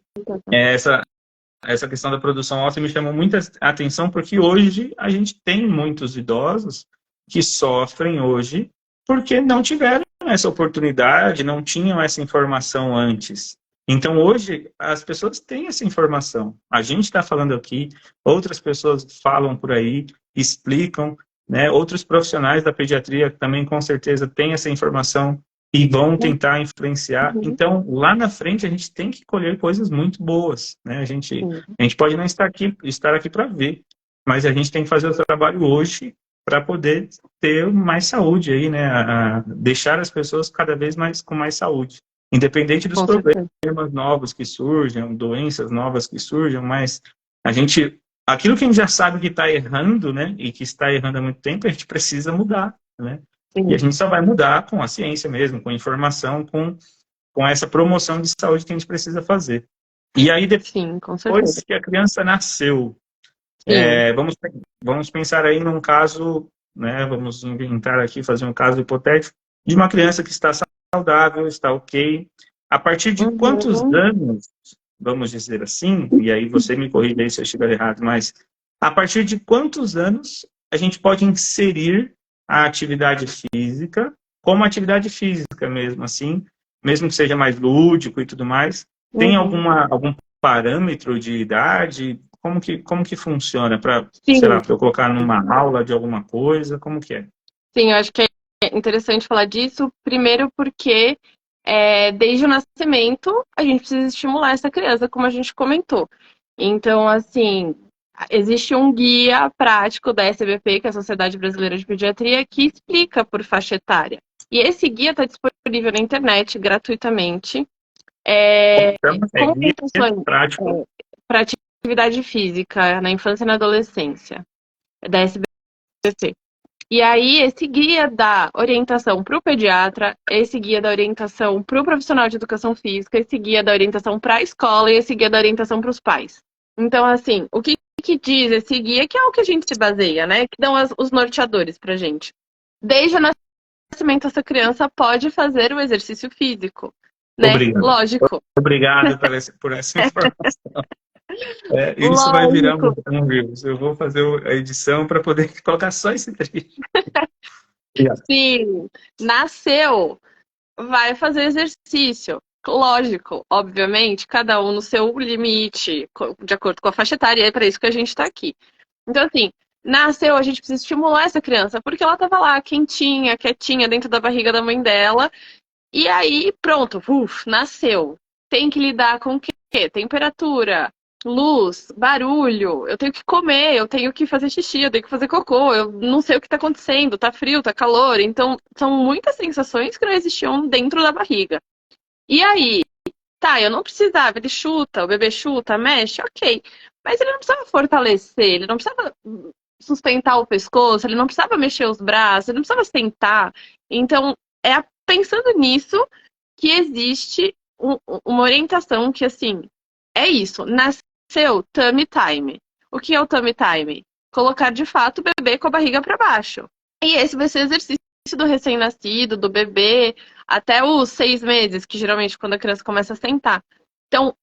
essa questão da produção óssea me chamou muita atenção, porque hoje a gente tem muitos idosos que sofrem hoje porque não tiveram essa oportunidade, não tinham essa informação antes. Então, hoje, as pessoas têm essa informação. A gente está falando aqui, outras pessoas falam por aí, explicam, né? Outros profissionais da pediatria também, com certeza, têm essa informação e vão tentar influenciar. Então, lá na frente, a gente tem que colher coisas muito boas, né? A gente pode não estar aqui para ver, mas a gente tem que fazer o trabalho hoje para poder ter mais saúde aí, né? A deixar as pessoas cada vez mais com mais saúde. Independente dos problemas novos que surjam, doenças novas que surjam, mas aquilo que a gente já sabe que está errando, né, e que está errando há muito tempo, a gente precisa mudar, né? E a gente só vai mudar com a ciência mesmo, com informação, com essa promoção de saúde que a gente precisa fazer. E aí, depois que a criança nasceu, vamos pensar aí num caso, né, vamos inventar aqui, fazer um caso hipotético, de uma criança que está saudável, está ok. A partir de quantos anos, vamos dizer assim, e aí você me corrija aí se eu estiver errado, mas a partir de quantos anos a gente pode inserir a atividade física como atividade física mesmo, assim, mesmo que seja mais lúdico e tudo mais? Tem algum parâmetro de idade? Como que funciona para, sei lá, para eu colocar numa aula de alguma coisa? Como que é? Sim, eu acho que é interessante falar disso, primeiro porque desde o nascimento a gente precisa estimular essa criança, como a gente comentou. Então, assim, existe um guia prático da SBP, que é a Sociedade Brasileira de Pediatria, que explica por faixa etária. E esse guia está disponível na internet gratuitamente. Com orientações para atividade física na infância e na adolescência, da SBP. E aí, esse guia dá orientação para o pediatra, esse guia dá orientação para o profissional de educação física, esse guia dá orientação para a escola e esse guia dá orientação para os pais. Então, assim, o que diz esse guia, que é o que a gente se baseia, né? Que dão os norteadores para gente. Desde o nascimento, essa criança pode fazer o exercício físico, né? Obrigado. Lógico. Obrigado por essa informação. Isso Lógico. Vai virar um Reels. Eu vou fazer a edição para poder colocar só esse trecho. Sim, nasceu, vai fazer exercício. Lógico, obviamente, cada um no seu limite, de acordo com a faixa etária, é para isso que a gente está aqui. Então, assim, nasceu, a gente precisa estimular essa criança, porque ela estava lá, quentinha, quietinha, dentro da barriga da mãe dela, e aí, pronto, nasceu. Tem que lidar com o quê? Temperatura, luz, barulho, eu tenho que comer, eu tenho que fazer xixi, eu tenho que fazer cocô, eu não sei o que está acontecendo, tá frio, tá calor, então são muitas sensações que não existiam dentro da barriga. E aí, eu não precisava, ele chuta, o bebê chuta, mexe, ok, mas ele não precisava fortalecer, ele não precisava sustentar o pescoço, ele não precisava mexer os braços, ele não precisava sentar, então pensando nisso que existe uma orientação que, assim, é isso, nasceu tummy time. O que é o tummy time? Colocar, de fato, o bebê com a barriga para baixo. E esse vai ser o exercício do recém-nascido, do bebê, até os 6 meses, que geralmente quando a criança começa a sentar. Então,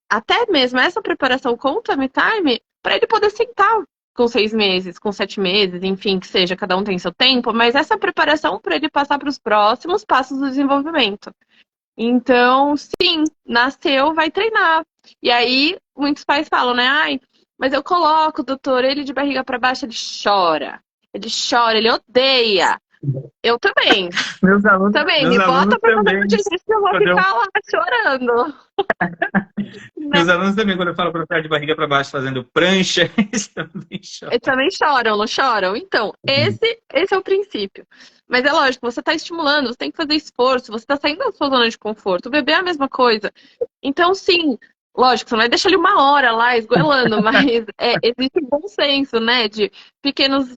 até mesmo essa preparação com o tummy time, para ele poder sentar com 6 meses, com 7 meses, enfim, que seja, cada um tem seu tempo, mas essa preparação para ele passar para os próximos passos do desenvolvimento. Então, sim, nasceu, vai treinar. E aí, muitos pais falam, né? Ai, mas eu coloco, doutor, ele de barriga para baixo, ele chora, ele odeia. Eu também. Meus alunos também. Me bota para fazer um exercício, eu vou ficar lá chorando. Meus alunos também, quando eu falo para ficar de barriga para baixo fazendo prancha, eles também choram. Eles também choram, não choram? Então, esse é o princípio. Mas é lógico, você está estimulando, você tem que fazer esforço, você está saindo da sua zona de conforto. O bebê é a mesma coisa. Então, sim, lógico, você não vai deixar ele 1 hora lá esgoelando, mas existe bom senso, né? De pequenos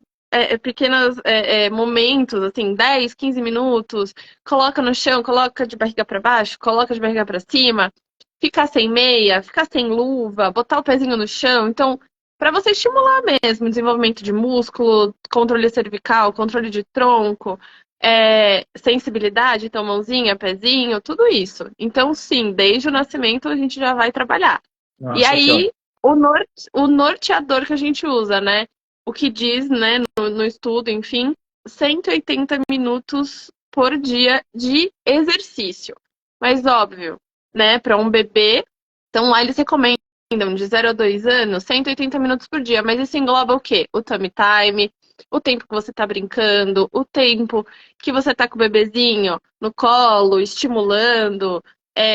momentos, assim, 10, 15 minutos, coloca no chão, coloca de barriga para baixo, coloca de barriga para cima, ficar sem meia, ficar sem luva, botar o pezinho no chão. Então, para você estimular mesmo o desenvolvimento de músculo, controle cervical, controle de tronco, sensibilidade, então mãozinha, pezinho, tudo isso. Então, sim, desde o nascimento a gente já vai trabalhar. Nossa, e aí, o norteador que a gente usa, né? O que diz, né, no estudo, enfim, 180 minutos por dia de exercício. Mas, óbvio, né, para um bebê, então lá eles recomendam de 0 a 2 anos, 180 minutos por dia. Mas isso engloba o quê? O tummy time, o tempo que você está brincando, o tempo que você está com o bebezinho no colo, estimulando,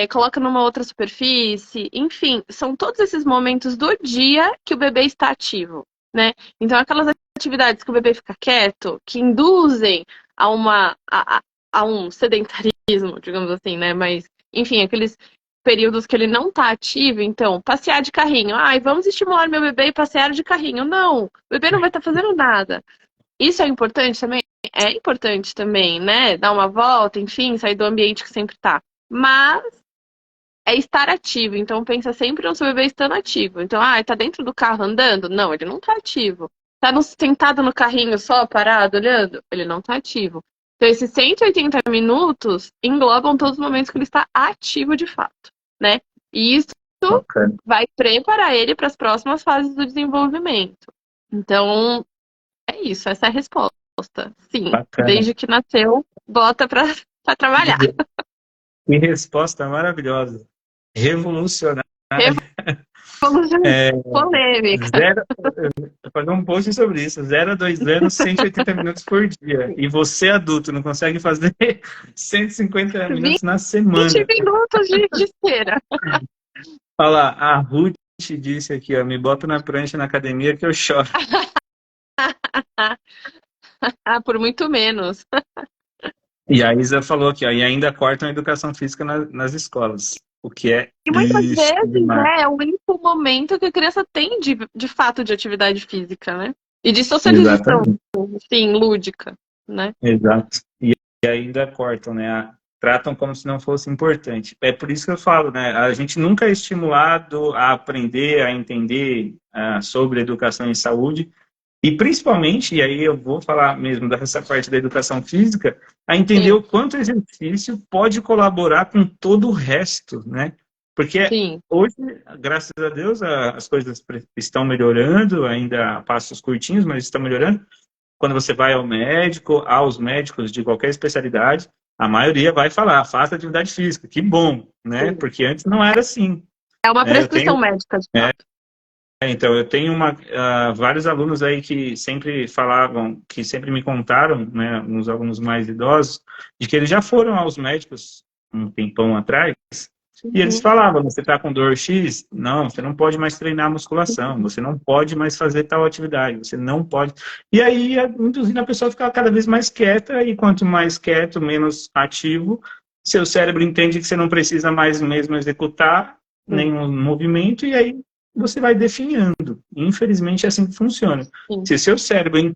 coloca numa outra superfície. Enfim, são todos esses momentos do dia que o bebê está ativo, né? Então, aquelas atividades que o bebê fica quieto, que induzem a um sedentarismo, digamos assim, né? Mas, enfim, aqueles períodos que ele não está ativo, então, passear de carrinho. Ai, vamos estimular meu bebê e passear de carrinho. Não, o bebê não vai estar fazendo nada. Isso é importante também? É importante também, né? Dar uma volta, enfim, sair do ambiente que sempre está. Mas é estar ativo. Então, pensa sempre no seu bebê estando ativo. Então, tá dentro do carro andando? Não, ele não está ativo. Tá sentado no carrinho só, parado, olhando? Ele não está ativo. Então, esses 180 minutos englobam todos os momentos que ele está ativo de fato, né? E isso vai preparar ele para as próximas fases do desenvolvimento. Então, é isso, essa é a resposta. Sim, bacana. Desde que nasceu, bota para trabalhar. Que resposta maravilhosa. Revolucionária. Polêmica. Vou fazer um post sobre isso. 0 a 2 anos, 180 minutos por dia. E você, adulto, não consegue fazer 150 minutos na semana. 20 minutos de esteira. Olha lá, a Ruth disse aqui, ó, me bota na prancha na academia que eu choro. Por muito menos. E a Isa falou aqui, ó, e ainda cortam a educação física nas escolas. O que é E muitas vezes é o único momento que a criança tem de fato de atividade física, né? E de socialização, sim, lúdica, né? Exato. E ainda cortam, né? Tratam como se não fosse importante. É por isso que eu falo, né? A gente nunca é estimulado a aprender, a entender sobre educação e saúde. E principalmente, e aí eu vou falar mesmo dessa parte da educação física, a entender o quanto o exercício pode colaborar com todo o resto, né? Porque hoje, graças a Deus, as coisas estão melhorando, ainda a passos curtinhos, mas estão melhorando. Quando você vai aos médicos de qualquer especialidade, a maioria vai falar, faça atividade física. Que bom, né? Porque antes não era assim. É uma prescrição médica, de fato. Então, eu tenho vários alunos aí que sempre falavam, que sempre me contaram, né, uns alunos mais idosos, de que eles já foram aos médicos um tempão atrás, e eles falavam, você está com dor X? Não, você não pode mais treinar musculação, você não pode mais fazer tal atividade, você não pode... E aí, induzindo a pessoa a ficar cada vez mais quieta, e quanto mais quieto, menos ativo, seu cérebro entende que você não precisa mais mesmo executar nenhum movimento, e aí você vai definhando. Infelizmente é assim que funciona. Se seu cérebro,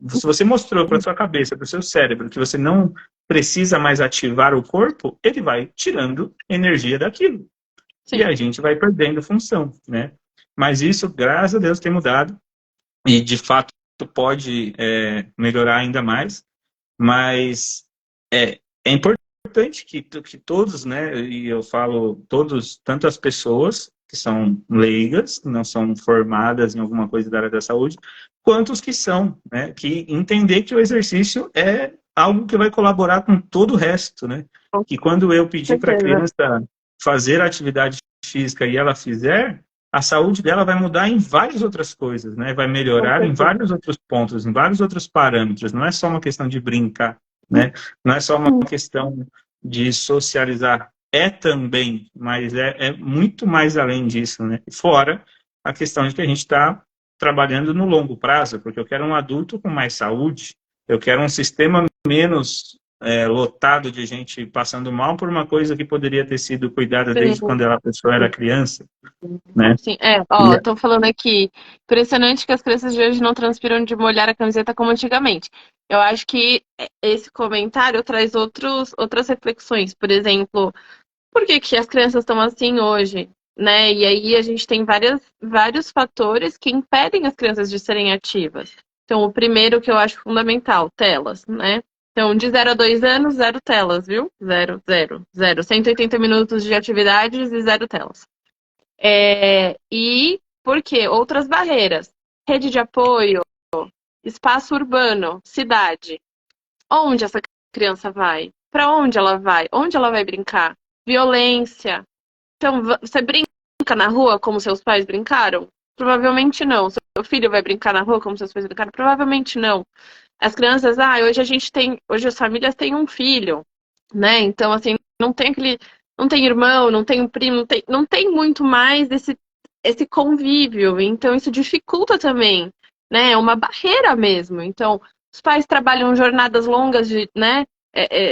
se você mostrou para sua cabeça, para o seu cérebro, que você não precisa mais ativar o corpo, ele vai tirando energia daquilo. Sim. E a gente vai perdendo função, né? Mas isso, graças a Deus, tem mudado. E, de fato, pode melhorar ainda mais. Mas é importante que todos, né? E eu falo todos, tanto as pessoas que são leigas, que não são formadas em alguma coisa da área da saúde, quanto os que são, né? Que entender que o exercício é algo que vai colaborar com todo o resto, né? Que quando eu pedir para a criança fazer atividade física e ela fizer, a saúde dela vai mudar em várias outras coisas, né? Vai melhorar em vários outros pontos, em vários outros parâmetros. Não é só uma questão de brincar, né? Não é só uma questão de socializar é também, mas é muito mais além disso, né? Fora a questão de que a gente está trabalhando no longo prazo, porque eu quero um adulto com mais saúde, eu quero um sistema menos lotado de gente passando mal por uma coisa que poderia ter sido cuidada desde quando a pessoa era criança, né? Sim, ó, estão falando aqui, impressionante que as crianças de hoje não transpiram de molhar a camiseta como antigamente. Eu acho que esse comentário traz outras reflexões. Por exemplo, por que que as crianças estão assim hoje, né? E aí a gente tem vários fatores que impedem as crianças de serem ativas. Então, o primeiro que eu acho fundamental, telas, né? Então, de 0 a 2 anos, zero telas, viu? Zero, zero, zero. 180 minutos de atividades e zero telas. E por quê? Outras barreiras. Rede de apoio, espaço urbano, cidade. Onde essa criança vai? Para onde ela vai? Onde ela vai brincar? Violência. Então, você brinca na rua como seus pais brincaram? Provavelmente não. Seu filho vai brincar na rua como seus pais brincaram? Provavelmente não. As crianças, hoje as famílias têm um filho, né? Então, assim, não tem irmão, não tem um primo, não tem muito mais esse convívio. Então, isso dificulta também, né? É uma barreira mesmo. Então, os pais trabalham jornadas longas né?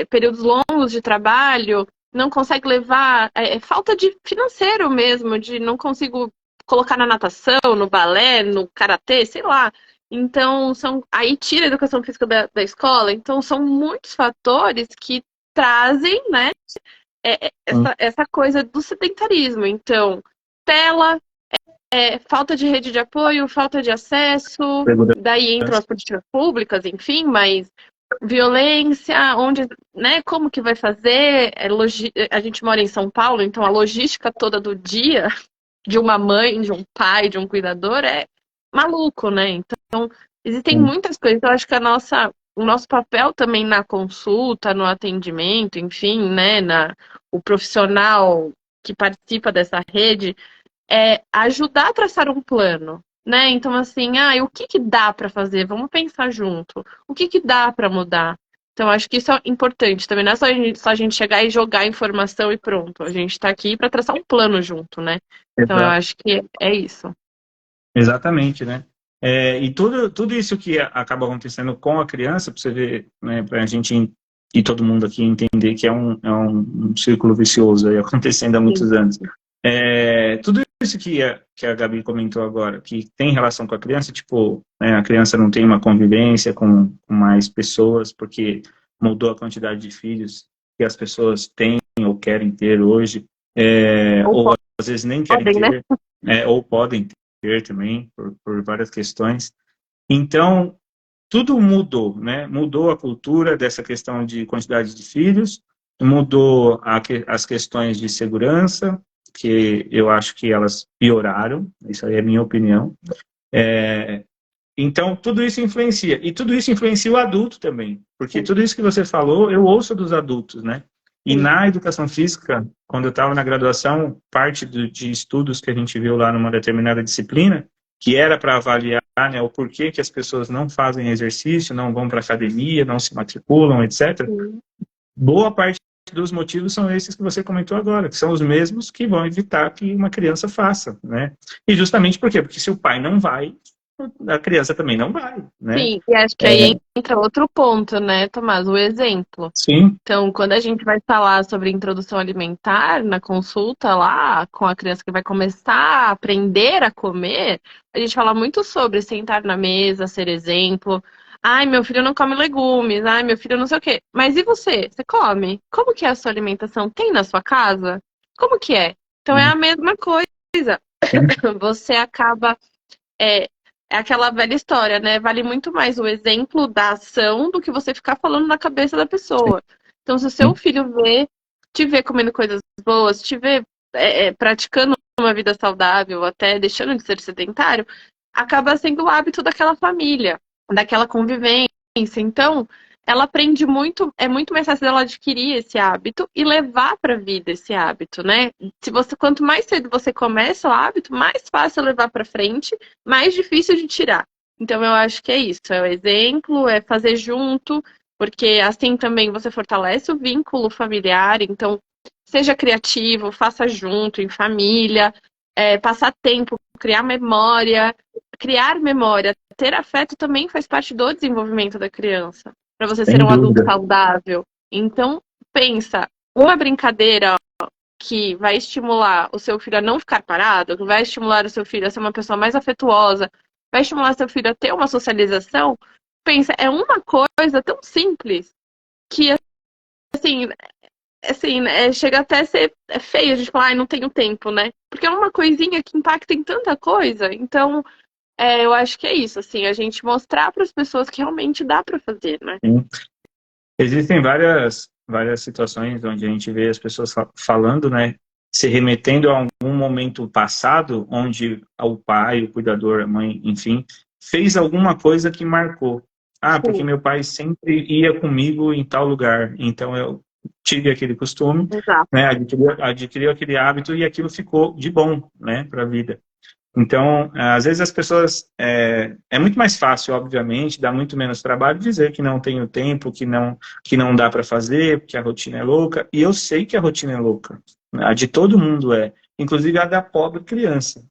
Períodos longos de trabalho, não consegue levar, falta de financeiro mesmo, de não consigo colocar na natação, no balé, no karatê, sei lá. Então, aí tira a educação física da escola. Então, são muitos fatores que trazem, né, essa coisa do sedentarismo. Então, tela, falta de rede de apoio, falta de acesso, daí entram as políticas públicas, enfim, mas violência, onde, né, como que vai fazer? A gente mora em São Paulo, então a logística toda do dia de uma mãe, de um pai, de um cuidador é maluco, né? Então, existem muitas coisas. Então, acho que o nosso papel também na consulta, no atendimento, enfim, né, o profissional que participa dessa rede é ajudar a traçar um plano, né? Então, assim, o que dá para fazer? Vamos pensar junto. O que dá para mudar? Então, acho que isso é importante também. Não é só a gente chegar e jogar informação e pronto. A gente está aqui para traçar um plano junto, né? Então, eu acho que é isso. Exatamente, né? E tudo isso que acaba acontecendo com a criança, para você ver, né, para a gente e todo mundo aqui entender que é um círculo vicioso aí acontecendo há muitos anos. Tudo isso que a Gabi comentou agora, que tem relação com a criança, tipo, né, a criança não tem uma convivência com mais pessoas, porque mudou a quantidade de filhos que as pessoas têm ou querem ter hoje, ou às vezes nem querem ter, né? Ou podem ter também, por várias questões. Então, tudo mudou, né? Mudou a cultura dessa questão de quantidade de filhos, mudou as questões de segurança, que eu acho que elas pioraram, isso aí é a minha opinião. Então, tudo isso influencia. E tudo isso influencia o adulto também, porque tudo isso que você falou, eu ouço dos adultos, né? E na educação física, quando eu estava na graduação, parte de estudos que a gente viu lá numa determinada disciplina, que era para avaliar, né, o porquê que as pessoas não fazem exercício, não vão para academia, não se matriculam, etc. Boa parte dos motivos são esses que você comentou agora, que são os mesmos que vão evitar que uma criança faça, né? E justamente por quê? Porque se o pai não vai, a criança também não vai, né? Sim, e acho que aí entra outro ponto, né, Tomás? O exemplo. Sim. Então, quando a gente vai falar sobre introdução alimentar na consulta lá, com a criança que vai começar a aprender a comer, a gente fala muito sobre sentar na mesa, ser exemplo. Ai, meu filho não come legumes. Ai, meu filho não sei o quê. Mas e você? Você come? Como que é a sua alimentação? Tem na sua casa? Como que é? Então, é a mesma coisa. Você acaba... É aquela velha história, né? Vale muito mais o exemplo da ação do que você ficar falando na cabeça da pessoa. Então, se o seu filho te vê comendo coisas boas, te vê praticando uma vida saudável, até deixando de ser sedentário, acaba sendo o hábito daquela família, daquela convivência. Então, ela aprende muito, é muito mais fácil dela adquirir esse hábito e levar para a vida esse hábito, né? Quanto mais cedo você começa o hábito, mais fácil levar para frente, mais difícil de tirar. Então eu acho que é isso, é o exemplo, é fazer junto, porque assim também você fortalece o vínculo familiar. Então, seja criativo, faça junto, em família, passar tempo, criar memória. Criar memória, ter afeto também faz parte do desenvolvimento da criança, para você ser Sem um adulto dúvida. saudável. Então, pensa, uma brincadeira que vai estimular o seu filho a não ficar parado, que vai estimular o seu filho a ser uma pessoa mais afetuosa, vai estimular seu filho a ter uma socialização, pensa, é uma coisa tão simples que, chega até a ser feio a gente falar, não tenho tempo, né? Porque é uma coisinha que impacta em tanta coisa. Então, eu acho que é isso, assim, a gente mostrar para as pessoas que realmente dá para fazer, né? Sim. Existem várias situações onde a gente vê as pessoas falando, né, se remetendo a algum momento passado, onde o pai, o cuidador, a mãe, enfim, fez alguma coisa que marcou. Porque Sim. meu pai sempre ia comigo em tal lugar, então eu tive aquele costume, Exato. né, adquiriu aquele hábito e aquilo ficou de bom, né, para a vida. Então, às vezes as pessoas, é muito mais fácil, obviamente, dá muito menos trabalho dizer que não tenho tempo, que não dá para fazer, que a rotina é louca, e eu sei que a rotina é louca, a de todo mundo inclusive a da pobre criança,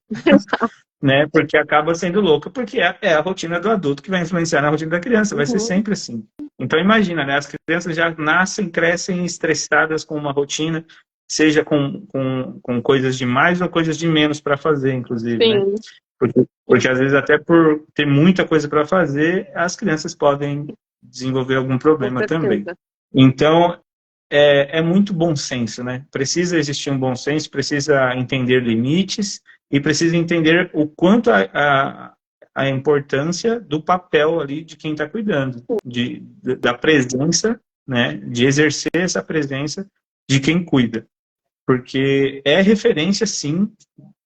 né, porque acaba sendo louca, porque é a rotina do adulto que vai influenciar na rotina da criança, vai ser sempre assim. Então imagina, né, as crianças já nascem, crescem estressadas com uma rotina, seja com coisas de mais ou coisas de menos para fazer, inclusive, Sim. né? Porque às vezes até por ter muita coisa para fazer, as crianças podem desenvolver algum problema também. Então, é muito bom senso, né? Precisa existir um bom senso, precisa entender limites e precisa entender o quanto a importância do papel ali de quem está cuidando, da presença, né? De exercer essa presença de quem cuida. Porque é referência, sim,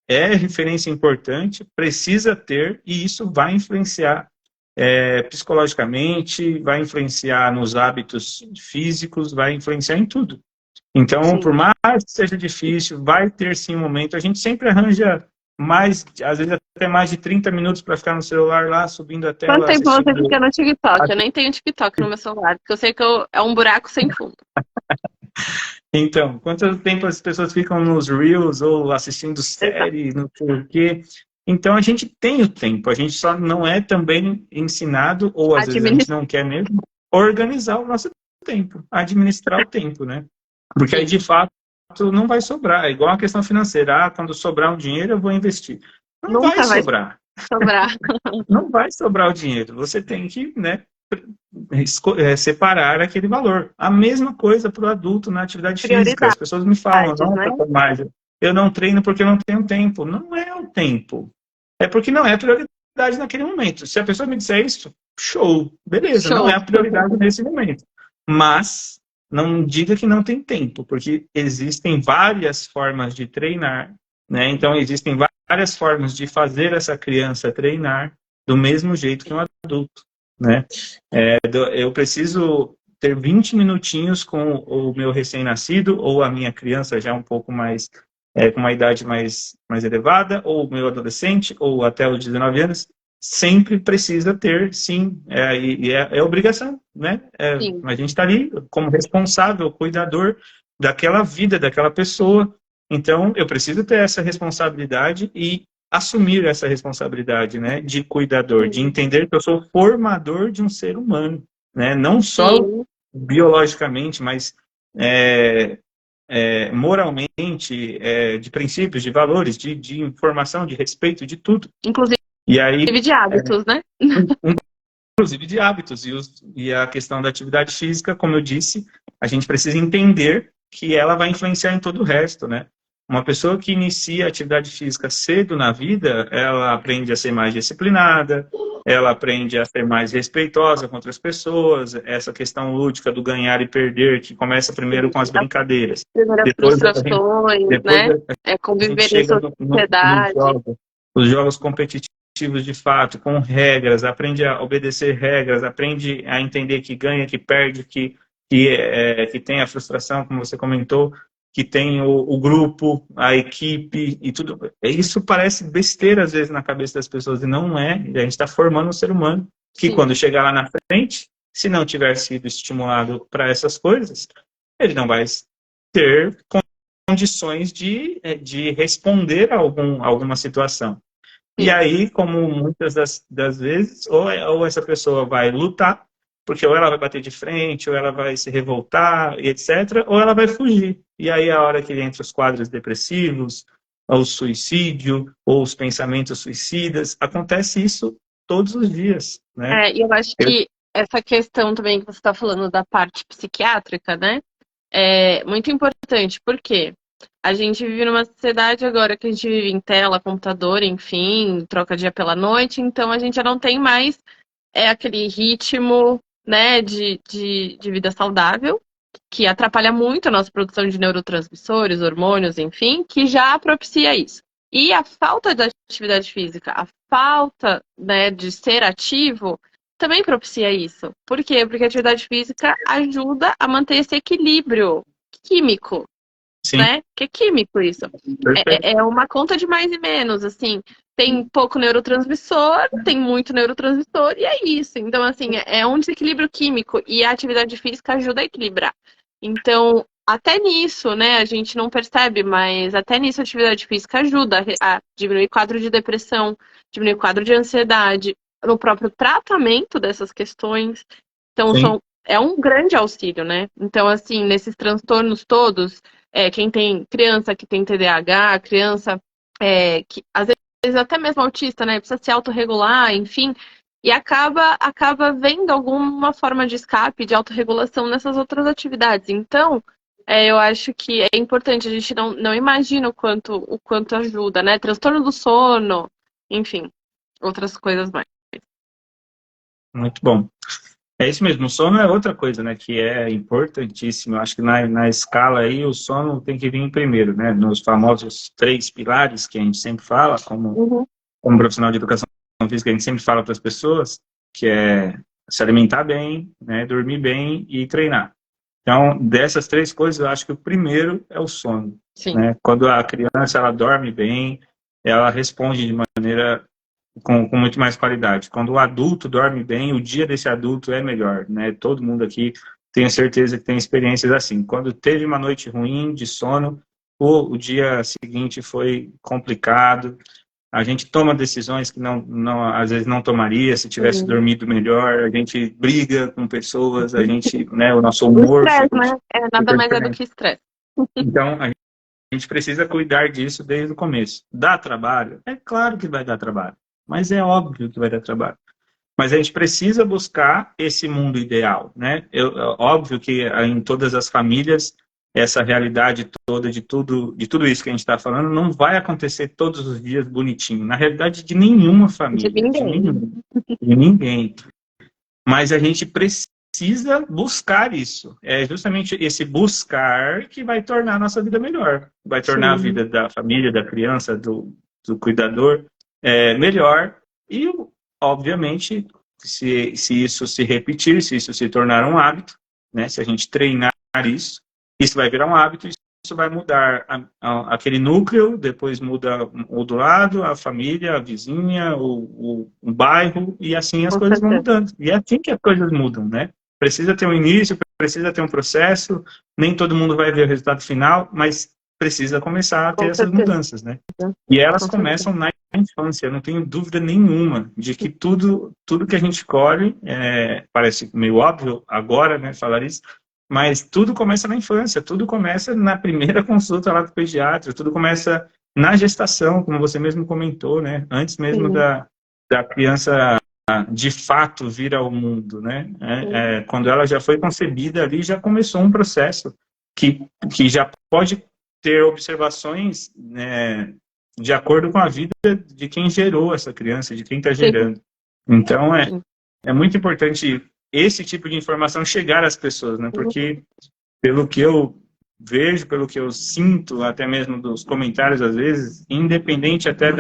é referência importante, precisa ter, e isso vai influenciar psicologicamente, vai influenciar nos hábitos físicos, vai influenciar em tudo. Então, Sim. Por mais que seja difícil, vai ter sim um momento, a gente sempre arranja mais, às vezes até mais de 30 minutos para ficar no celular lá, subindo a tela, Quanto tempo você assistindo... fica no TikTok? Eu nem tenho TikTok no meu celular, porque eu sei que é um buraco sem fundo. Então, quanto tempo as pessoas ficam nos Reels ou assistindo série, não sei o quê. Então, a gente tem o tempo, a gente só não é também ensinado, ou às vezes a gente não quer mesmo, organizar o nosso tempo, administrar o tempo, né? Porque aí, de fato, não vai sobrar. É igual a questão financeira. Quando sobrar um dinheiro, eu vou investir. Não vai sobrar. Não vai sobrar o dinheiro. Você tem que, né, separar aquele valor. A mesma coisa para o adulto na atividade física. As pessoas me falam, nossa, mas eu não treino porque eu não tenho tempo. Não é o tempo. É porque não é prioridade naquele momento. Se a pessoa me disser isso, show, beleza, não é a prioridade nesse momento. Mas não diga que não tem tempo, porque existem várias formas de treinar, né? Então existem várias formas de fazer essa criança treinar do mesmo jeito que um adulto, né? Eu preciso ter 20 minutinhos com o meu recém-nascido ou a minha criança já um pouco mais, com uma idade mais elevada, ou o meu adolescente, ou até os 19 anos, sempre precisa ter, sim, é obrigação, né? A gente está ali como responsável, cuidador daquela vida, daquela pessoa. Então, eu preciso ter essa responsabilidade e assumir essa responsabilidade, né, de cuidador, de entender que eu sou formador de um ser humano, né, não só biologicamente, mas moralmente, de princípios, de valores, de informação, de respeito, de tudo. Inclusive de hábitos, né? Inclusive de hábitos. E a questão da atividade física, como eu disse, a gente precisa entender que ela vai influenciar em todo o resto, né? Uma pessoa que inicia a atividade física cedo na vida, ela aprende a ser mais disciplinada, ela aprende a ser mais respeitosa com outras pessoas, essa questão lúdica do ganhar e perder, que começa primeiro com as brincadeiras. Depois frustrações, né? Conviver em sociedade. Os jogos competitivos de fato, com regras, aprende a obedecer regras, aprende a entender que ganha, que perde, que tem a frustração, como você comentou, que tem o grupo, a equipe e tudo. Isso parece besteira às vezes na cabeça das pessoas, e não é. A gente está formando um ser humano que quando chegar lá na frente, se não tiver sido estimulado para essas coisas, ele não vai ter condições de responder a alguma situação. E aí, como muitas das vezes, ou essa pessoa vai lutar, porque ou ela vai bater de frente, ou ela vai se revoltar, e etc., ou ela vai fugir. E aí, a hora que entra os quadros depressivos, ou o suicídio, ou os pensamentos suicidas, acontece isso todos os dias, né? E eu acho que essa questão também que você está falando da parte psiquiátrica, né? É muito importante, porque a gente vive numa sociedade agora que a gente vive em tela, computador, enfim, troca dia pela noite, então a gente já não tem mais aquele ritmo, né, de vida saudável, que atrapalha muito a nossa produção de neurotransmissores, hormônios, enfim, que já propicia isso. E a falta de atividade física, a falta, né, de ser ativo, também propicia isso. Por quê? Porque a atividade física ajuda a manter esse equilíbrio químico, Sim. né? Que é químico isso. É uma conta de mais e menos, assim. Tem pouco neurotransmissor, tem muito neurotransmissor, e é isso. Então, assim, é um desequilíbrio químico e a atividade física ajuda a equilibrar. Então, até nisso, né, a gente não percebe, mas até nisso a atividade física ajuda a diminuir quadro de depressão, diminuir quadro de ansiedade, no próprio tratamento dessas questões. Então, é um grande auxílio, né? Então, assim, nesses transtornos todos, quem tem criança que tem TDAH, criança que às vezes até mesmo autista, né? Precisa se autorregular, enfim, e acaba vendo alguma forma de escape, de autorregulação nessas outras atividades. Então, eu acho que é importante, a gente não imagina o quanto ajuda, né? Transtorno do sono, enfim, outras coisas mais. Muito bom. É isso mesmo, o sono é outra coisa, né, que é importantíssimo. Eu acho que na escala aí o sono tem que vir em primeiro, né, nos famosos 3 pilares que a gente sempre fala, como profissional de educação física, a gente sempre fala para as pessoas, que é se alimentar bem, né, dormir bem e treinar. Então, dessas 3 coisas, eu acho que o primeiro é o sono. Né? Quando a criança ela dorme bem, ela responde de maneira com muito mais qualidade. Quando o adulto dorme bem, o dia desse adulto é melhor, né? Todo mundo aqui tenho certeza que tem experiências assim. Quando teve uma noite ruim de sono, o dia seguinte foi complicado. A gente toma decisões que às vezes não tomaria se tivesse dormido melhor. A gente briga com pessoas, a gente, né, o nosso humor. O estresse, né? Nada mais é do que estresse. Então, a gente precisa cuidar disso desde o começo. Dá trabalho? É claro que vai dar trabalho. Mas é óbvio que vai dar trabalho. Mas a gente precisa buscar esse mundo ideal, né? Óbvio que em todas as famílias, essa realidade toda de tudo isso que a gente está falando não vai acontecer todos os dias bonitinho. Na realidade, de nenhuma família. De ninguém. Mas a gente precisa buscar isso. É justamente esse buscar que vai tornar a nossa vida melhor. Vai tornar a vida da família, da criança, do cuidador melhor. E, obviamente, se isso se repetir, se isso se tornar um hábito, né, se a gente treinar isso vai virar um hábito, isso vai mudar aquele núcleo, depois muda o do lado, a família, a vizinha, o bairro, e assim as coisas vão mudando. E é assim que as coisas mudam, né? Precisa ter um início, precisa ter um processo, nem todo mundo vai ver o resultado final, mas precisa começar a ter essas mudanças, né? E elas começam na infância, eu não tenho dúvida nenhuma de que tudo que a gente colhe, parece meio óbvio agora, né, falar isso, mas tudo começa na infância, tudo começa na primeira consulta lá do pediatra, tudo começa na gestação, como você mesmo comentou, né, antes mesmo da criança de fato vir ao mundo, né, quando ela já foi concebida ali, já começou um processo que já pode ter observações, né, de acordo com a vida de quem gerou essa criança, de quem está gerando. Então, é muito importante esse tipo de informação chegar às pessoas, né? Porque, pelo que eu vejo, pelo que eu sinto, até mesmo dos comentários, às vezes, independente até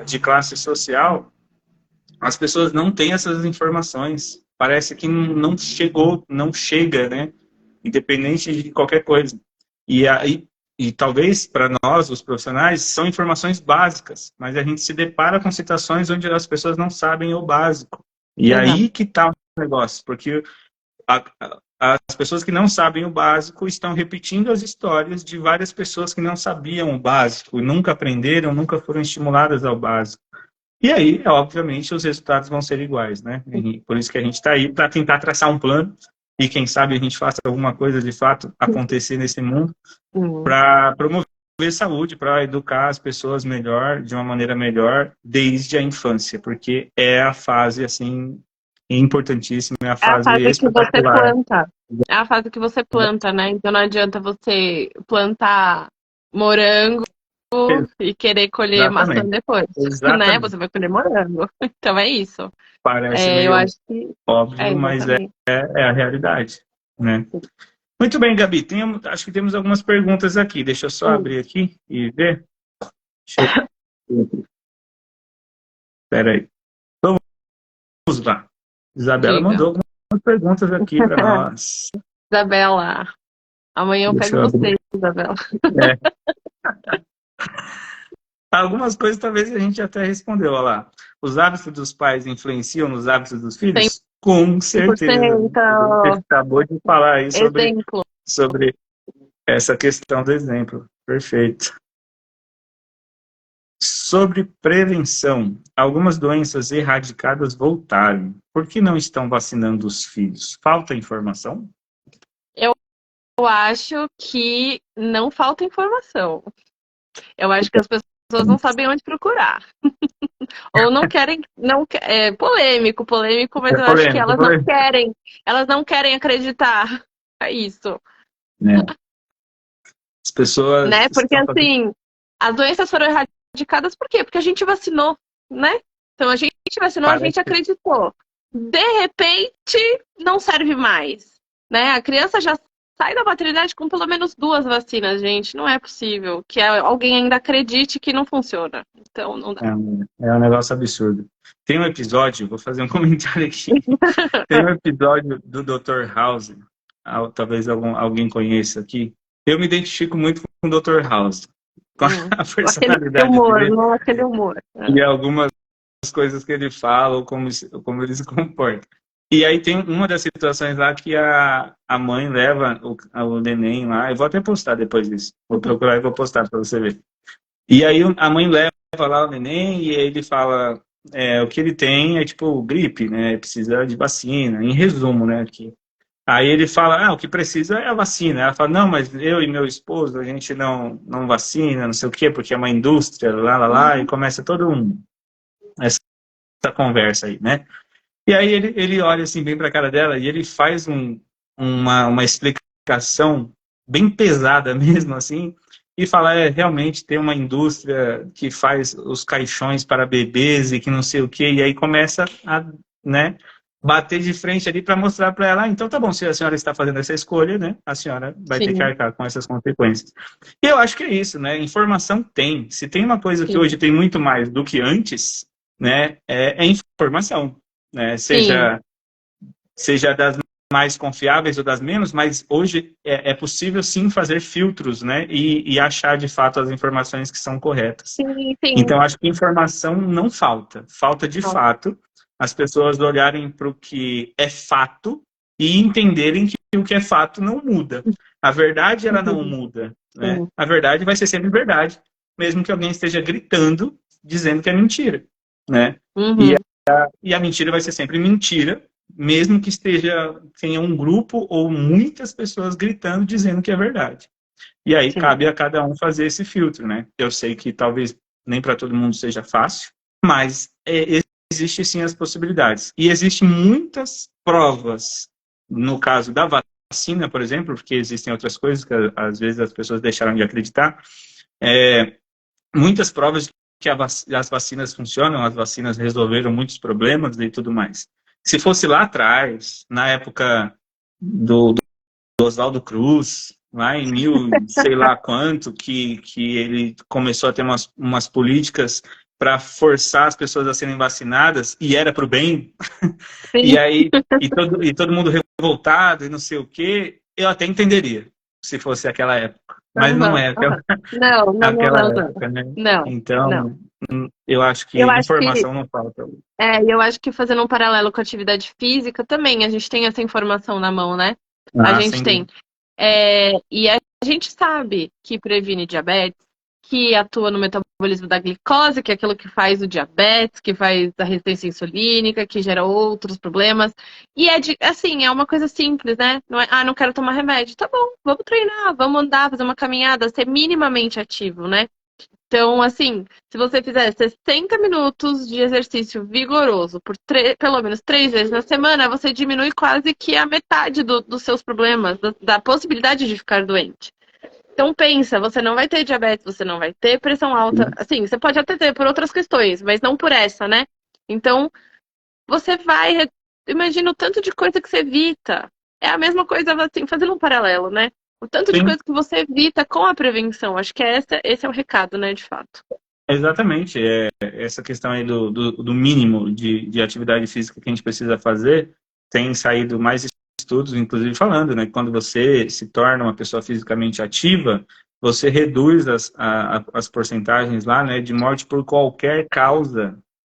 de classe social, as pessoas não têm essas informações. Parece que não chega, né? Independente de qualquer coisa. E talvez, para nós, os profissionais, são informações básicas, mas a gente se depara com situações onde as pessoas não sabem o básico. E aí que está o negócio, porque as pessoas que não sabem o básico estão repetindo as histórias de várias pessoas que não sabiam o básico, nunca aprenderam, nunca foram estimuladas ao básico. E aí, obviamente, os resultados vão ser iguais, né? E por isso que a gente está aí para tentar traçar um plano e quem sabe a gente faça alguma coisa de fato acontecer nesse mundo para promover saúde, para educar as pessoas melhor, de uma maneira melhor, desde a infância, porque é a fase, assim, importantíssima, é a fase que você espetacular. planta. É a fase que você planta, né? Então não adianta você plantar morango e querer colher maçã depois, né? Você vai colher morango. Então é isso. Parece meio eu acho que óbvio, mas é a realidade, né? Muito bem, Gabi, acho que temos algumas perguntas aqui. Deixa eu só abrir aqui e ver. Espera aí. Vamos lá. Isabela mandou algumas perguntas aqui para nós. Isabela, amanhã eu pego você, Isabela. Algumas coisas talvez a gente até respondeu. Olha lá. Os hábitos dos pais influenciam nos hábitos dos filhos? Com certeza. Você acabou de falar aí sobre essa questão do exemplo. Perfeito. Sobre prevenção. Algumas doenças erradicadas voltaram. Por que não estão vacinando os filhos? Falta informação? Eu acho que não falta informação. Eu acho que as pessoas não sabem onde procurar. Ou não querem, é polêmico, mas eu acho que elas não querem acreditar. É isso. As pessoas... Né? Porque assim, as doenças foram erradicadas por quê? Porque a gente vacinou, né? Então a gente vacinou, a gente acreditou. De repente, não serve mais. Né? A criança já sai da maternidade com pelo menos 2 vacinas, gente. Não é possível que alguém ainda acredite que não funciona. Então, não dá. É um negócio absurdo. Tem um episódio, vou fazer um comentário aqui. Tem um episódio do Dr. House, talvez alguém conheça aqui. Eu me identifico muito com o Dr. House. Com a personalidade dele. Aquele humor. E algumas coisas que ele fala, ou como ele se comporta. E aí tem uma das situações lá que a mãe leva o neném lá, eu vou até postar depois disso, vou procurar e vou postar para você ver. E aí a mãe leva lá o neném e aí ele fala, o que ele tem é tipo gripe, né, precisa de vacina, em resumo, né, aqui. Aí ele fala, o que precisa é a vacina. Ela fala, não, mas eu e meu esposo, a gente não vacina, não sei o quê, porque é uma indústria, e começa essa conversa aí, né. E aí ele olha assim bem para a cara dela e ele faz uma explicação bem pesada mesmo, assim, e fala, realmente tem uma indústria que faz os caixões para bebês e que não sei o quê, e aí começa a, né, bater de frente ali para mostrar para ela, então tá bom, se a senhora está fazendo essa escolha, né, a senhora vai ter que arcar com essas consequências. E eu acho que é isso, né, informação tem. Se tem uma coisa que hoje tem muito mais do que antes, né, é informação. Né, seja das mais confiáveis ou das menos, mas hoje é possível sim fazer filtros, né, e achar de fato as informações que são corretas. Então acho que informação não falta de fato as pessoas olharem para o que é fato e entenderem que o que é fato não muda. A verdade ela não muda, né? A verdade vai ser sempre verdade, mesmo que alguém esteja gritando dizendo que é mentira, né? E a mentira vai ser sempre mentira, mesmo que tenha um grupo ou muitas pessoas gritando, dizendo que é verdade. E aí cabe a cada um fazer esse filtro, né? Eu sei que talvez nem para todo mundo seja fácil, mas existe sim as possibilidades. E existem muitas provas, no caso da vacina, por exemplo, porque existem outras coisas que às vezes as pessoas deixaram de acreditar, muitas provas que as vacinas funcionam, as vacinas resolveram muitos problemas e tudo mais. Se fosse lá atrás, na época do Oswaldo Cruz, lá em sei lá quanto, que ele começou a ter umas políticas para forçar as pessoas a serem vacinadas, e era para o bem, e todo mundo revoltado e não sei o quê, eu até entenderia, se fosse aquela época. Mas não é aquela época, né? Então, eu acho que informação não falta. Eu acho que fazendo um paralelo com a atividade física também, a gente tem essa informação na mão, né? A Ah, gente sem tem. dúvida. E a gente sabe que previne diabetes, que atua no metabolismo da glicose, que é aquilo que faz o diabetes, que faz a resistência insulínica, que gera outros problemas. E assim, é uma coisa simples, né? Não é, não quero tomar remédio. Tá bom, vamos treinar, vamos andar, fazer uma caminhada, ser minimamente ativo, né? Então, assim, se você fizer 60 minutos de exercício vigoroso por pelo menos 3 vezes na semana, você diminui quase que a metade dos seus problemas, da possibilidade de ficar doente. Então pensa, você não vai ter diabetes, você não vai ter pressão alta. Assim, você pode até ter por outras questões, mas não por essa, né? Então, você vai. Imagina o tanto de coisa que você evita. É a mesma coisa, assim, fazendo um paralelo, né? O tanto de Sim, coisa que você evita com a prevenção. Acho que esse é o recado, né, de fato. exatamente. Essa questão aí do mínimo de atividade física que a gente precisa fazer, tem saído mais estudos, inclusive falando, né? Que quando você se torna uma pessoa fisicamente ativa, você reduz as porcentagens lá, né, de morte por qualquer causa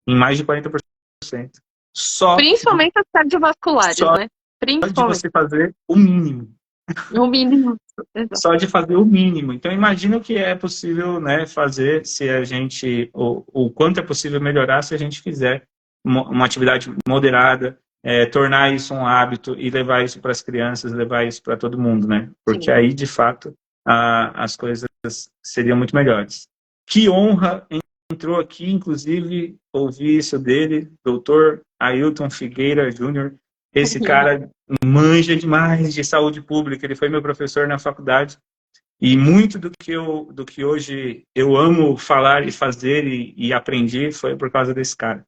em mais de 40%. Só de, Principalmente as cardiovasculares, só né? de Principalmente. você fazer o mínimo. O mínimo. Exato. Só de fazer o mínimo. Então, imagina o que é possível, né, fazer se a gente, o quanto é possível melhorar se a gente fizer uma atividade moderada, tornar isso um hábito e levar isso para as crianças, levar isso para todo mundo, né? Porque Sim. aí, de fato, as coisas seriam muito melhores. Que honra entrou aqui, inclusive, ouvi isso dele, doutor Ailton Figueira Júnior. Esse cara manja demais de saúde pública, ele foi meu professor na faculdade, e muito do que hoje eu amo falar e fazer e aprendi foi por causa desse cara.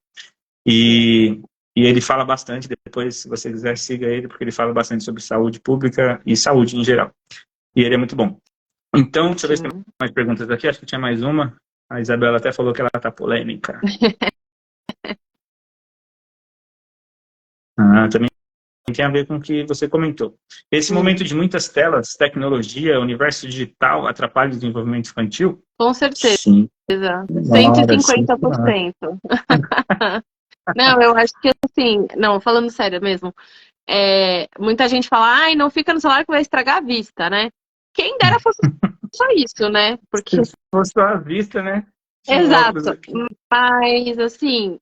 E, e ele fala bastante, depois, se você quiser, siga ele, porque ele fala bastante sobre saúde pública e saúde em geral. E ele é muito bom. Então, deixa eu ver se tem mais perguntas aqui, acho que tinha mais uma. A Isabela até falou que ela tá polêmica. Também tem a ver com o que você comentou. Esse momento de muitas telas, tecnologia, universo digital, atrapalha o desenvolvimento infantil? Com certeza. Sim. Senhora, sim, senhora. 150%. Não, eu acho que assim, não, falando sério mesmo, muita gente fala, ai, não fica no celular que vai estragar a vista, né? Quem dera fosse só isso, né? Porque, Se fosse só a vista, né? Tinha um óculos exato, aqui. mas assim,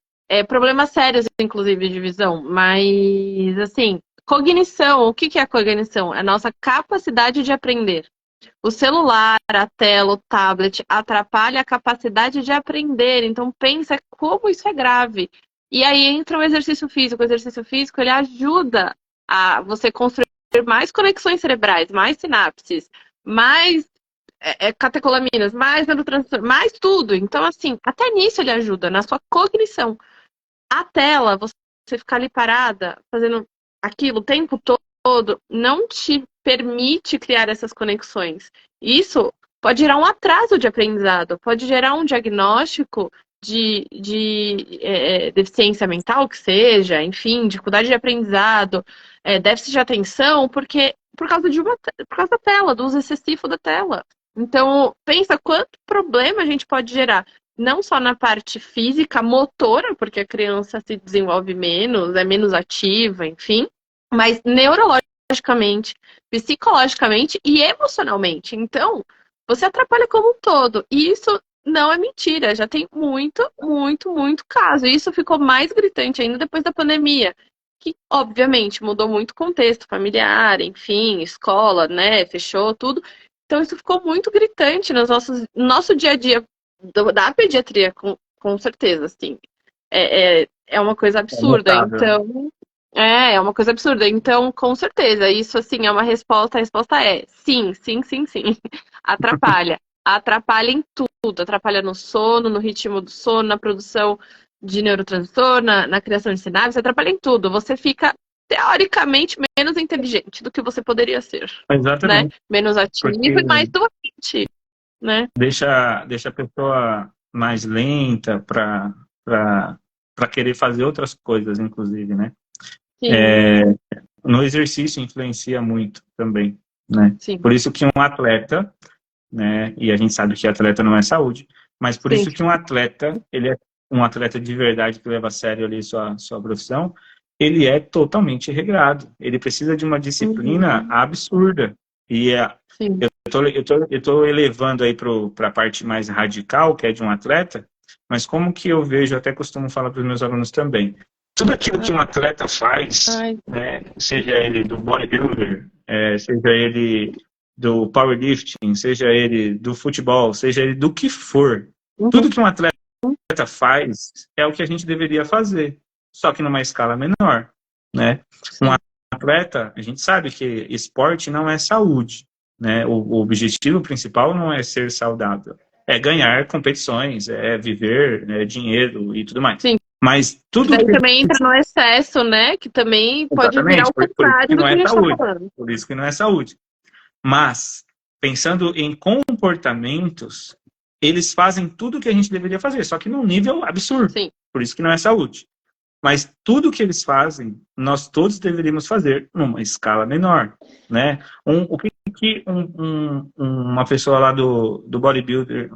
problemas sérios, inclusive, de visão, mas assim, cognição, o que é a cognição? É a nossa capacidade de aprender. O celular, a tela, o tablet atrapalha a capacidade de aprender. Então pensa como isso é grave. E aí entra o exercício físico. O exercício físico ele ajuda a você construir mais conexões cerebrais, mais sinapses, mais catecolaminas, mais neurotransmissores, mais tudo. Então assim, até nisso ele ajuda na sua cognição. A tela, você ficar ali parada, fazendo aquilo o tempo todo, não te permite criar essas conexões. Isso pode gerar um atraso de aprendizado, pode gerar um diagnóstico de deficiência mental, que seja, enfim, dificuldade de aprendizado, déficit de atenção, porque por causa da tela, do uso excessivo da tela. Então, pensa quanto problema a gente pode gerar não só na parte física, motora, porque a criança se desenvolve menos, é menos ativa, enfim, mas neurologicamente, psicologicamente e emocionalmente. Então, você atrapalha como um todo. E isso não é mentira, já tem muito, muito, muito caso. E isso ficou mais gritante ainda depois da pandemia, que obviamente mudou muito o contexto familiar, enfim, escola, né, fechou tudo. Então, isso ficou muito gritante no nosso dia a dia da pediatria, com certeza, assim. É uma coisa É absurda. notável. Então, é uma coisa absurda. Então, com certeza, isso, assim, é uma resposta. A resposta é sim, sim, sim, sim. Atrapalha. Atrapalha em tudo. Atrapalha no sono, no ritmo do sono, na produção de neurotransmissor, na criação de sinapses. Atrapalha em tudo. Você fica, teoricamente, menos inteligente do que você poderia ser, né? Exatamente. Menos ativo Porque e mais doente, né? deixa a pessoa mais lenta para querer fazer outras coisas, inclusive, né? Sim, No exercício influencia muito também, né? sim, Por isso que um atleta, né? E a gente sabe que atleta não é saúde, mas por sim. isso que um atleta, ele é um atleta de verdade que leva a sério ali sua profissão, ele é totalmente regrado. Ele precisa de uma disciplina absurda. E Sim. eu tô elevando aí para a parte mais radical, que é de um atleta, mas como que eu vejo, até costumo falar para os meus alunos também, tudo aquilo que um atleta faz, né, seja ele do bodybuilder, seja ele do powerlifting, seja ele do futebol, seja ele do que for, tudo que um atleta faz é o que a gente deveria fazer, só que numa escala menor, né? Um atleta, a gente sabe que esporte não é saúde, né? O objetivo principal não é ser saudável, é ganhar competições, é viver, dinheiro e tudo mais. Sim. Mas tudo daí que também entra no excesso, né? Que também pode virar o contrário do que a gente está falando. Por isso que não é saúde. Mas, pensando em comportamentos, eles fazem tudo o que a gente deveria fazer, só que num nível absurdo. Sim. Por isso que não é saúde. Mas tudo que eles fazem, nós todos deveríamos fazer numa escala menor, né? O que uma pessoa lá do bodybuilder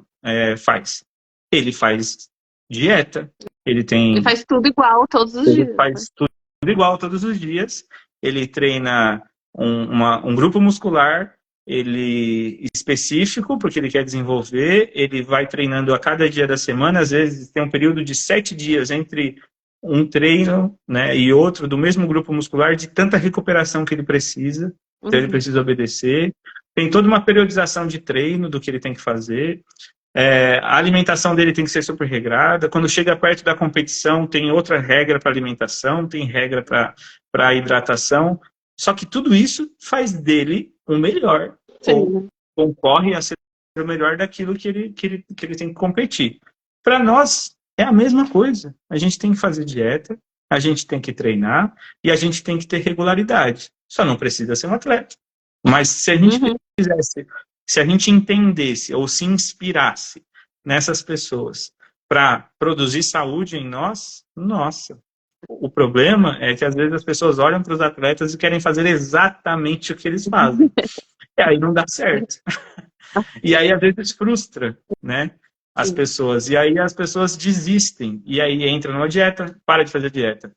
faz? Ele faz dieta, ele faz tudo igual todos os dias. Ele faz tudo igual todos os dias, ele treina um grupo muscular, ele específico, porque ele quer desenvolver, ele vai treinando a cada dia da semana, às vezes tem um período de 7 dias entre um treino, né, e outro do mesmo grupo muscular, de tanta recuperação que ele precisa, então ele precisa obedecer. Tem toda uma periodização de treino do que ele tem que fazer. A alimentação dele tem que ser super regrada. Quando chega perto da competição, tem outra regra para alimentação, tem regra para hidratação. Só que tudo isso faz dele o melhor. Ou concorre a ser o melhor daquilo que ele tem que competir. Para nós, é a mesma coisa. A gente tem que fazer dieta, a gente tem que treinar e a gente tem que ter regularidade. Só não precisa ser um atleta. Mas se a gente fizesse, se a gente entendesse ou se inspirasse nessas pessoas para produzir saúde em nós, nossa. O problema é que às vezes as pessoas olham para os atletas e querem fazer exatamente o que eles fazem. E aí não dá certo. E aí às vezes frustra, né? As pessoas. E aí as pessoas desistem. E aí entra numa dieta, para de fazer dieta.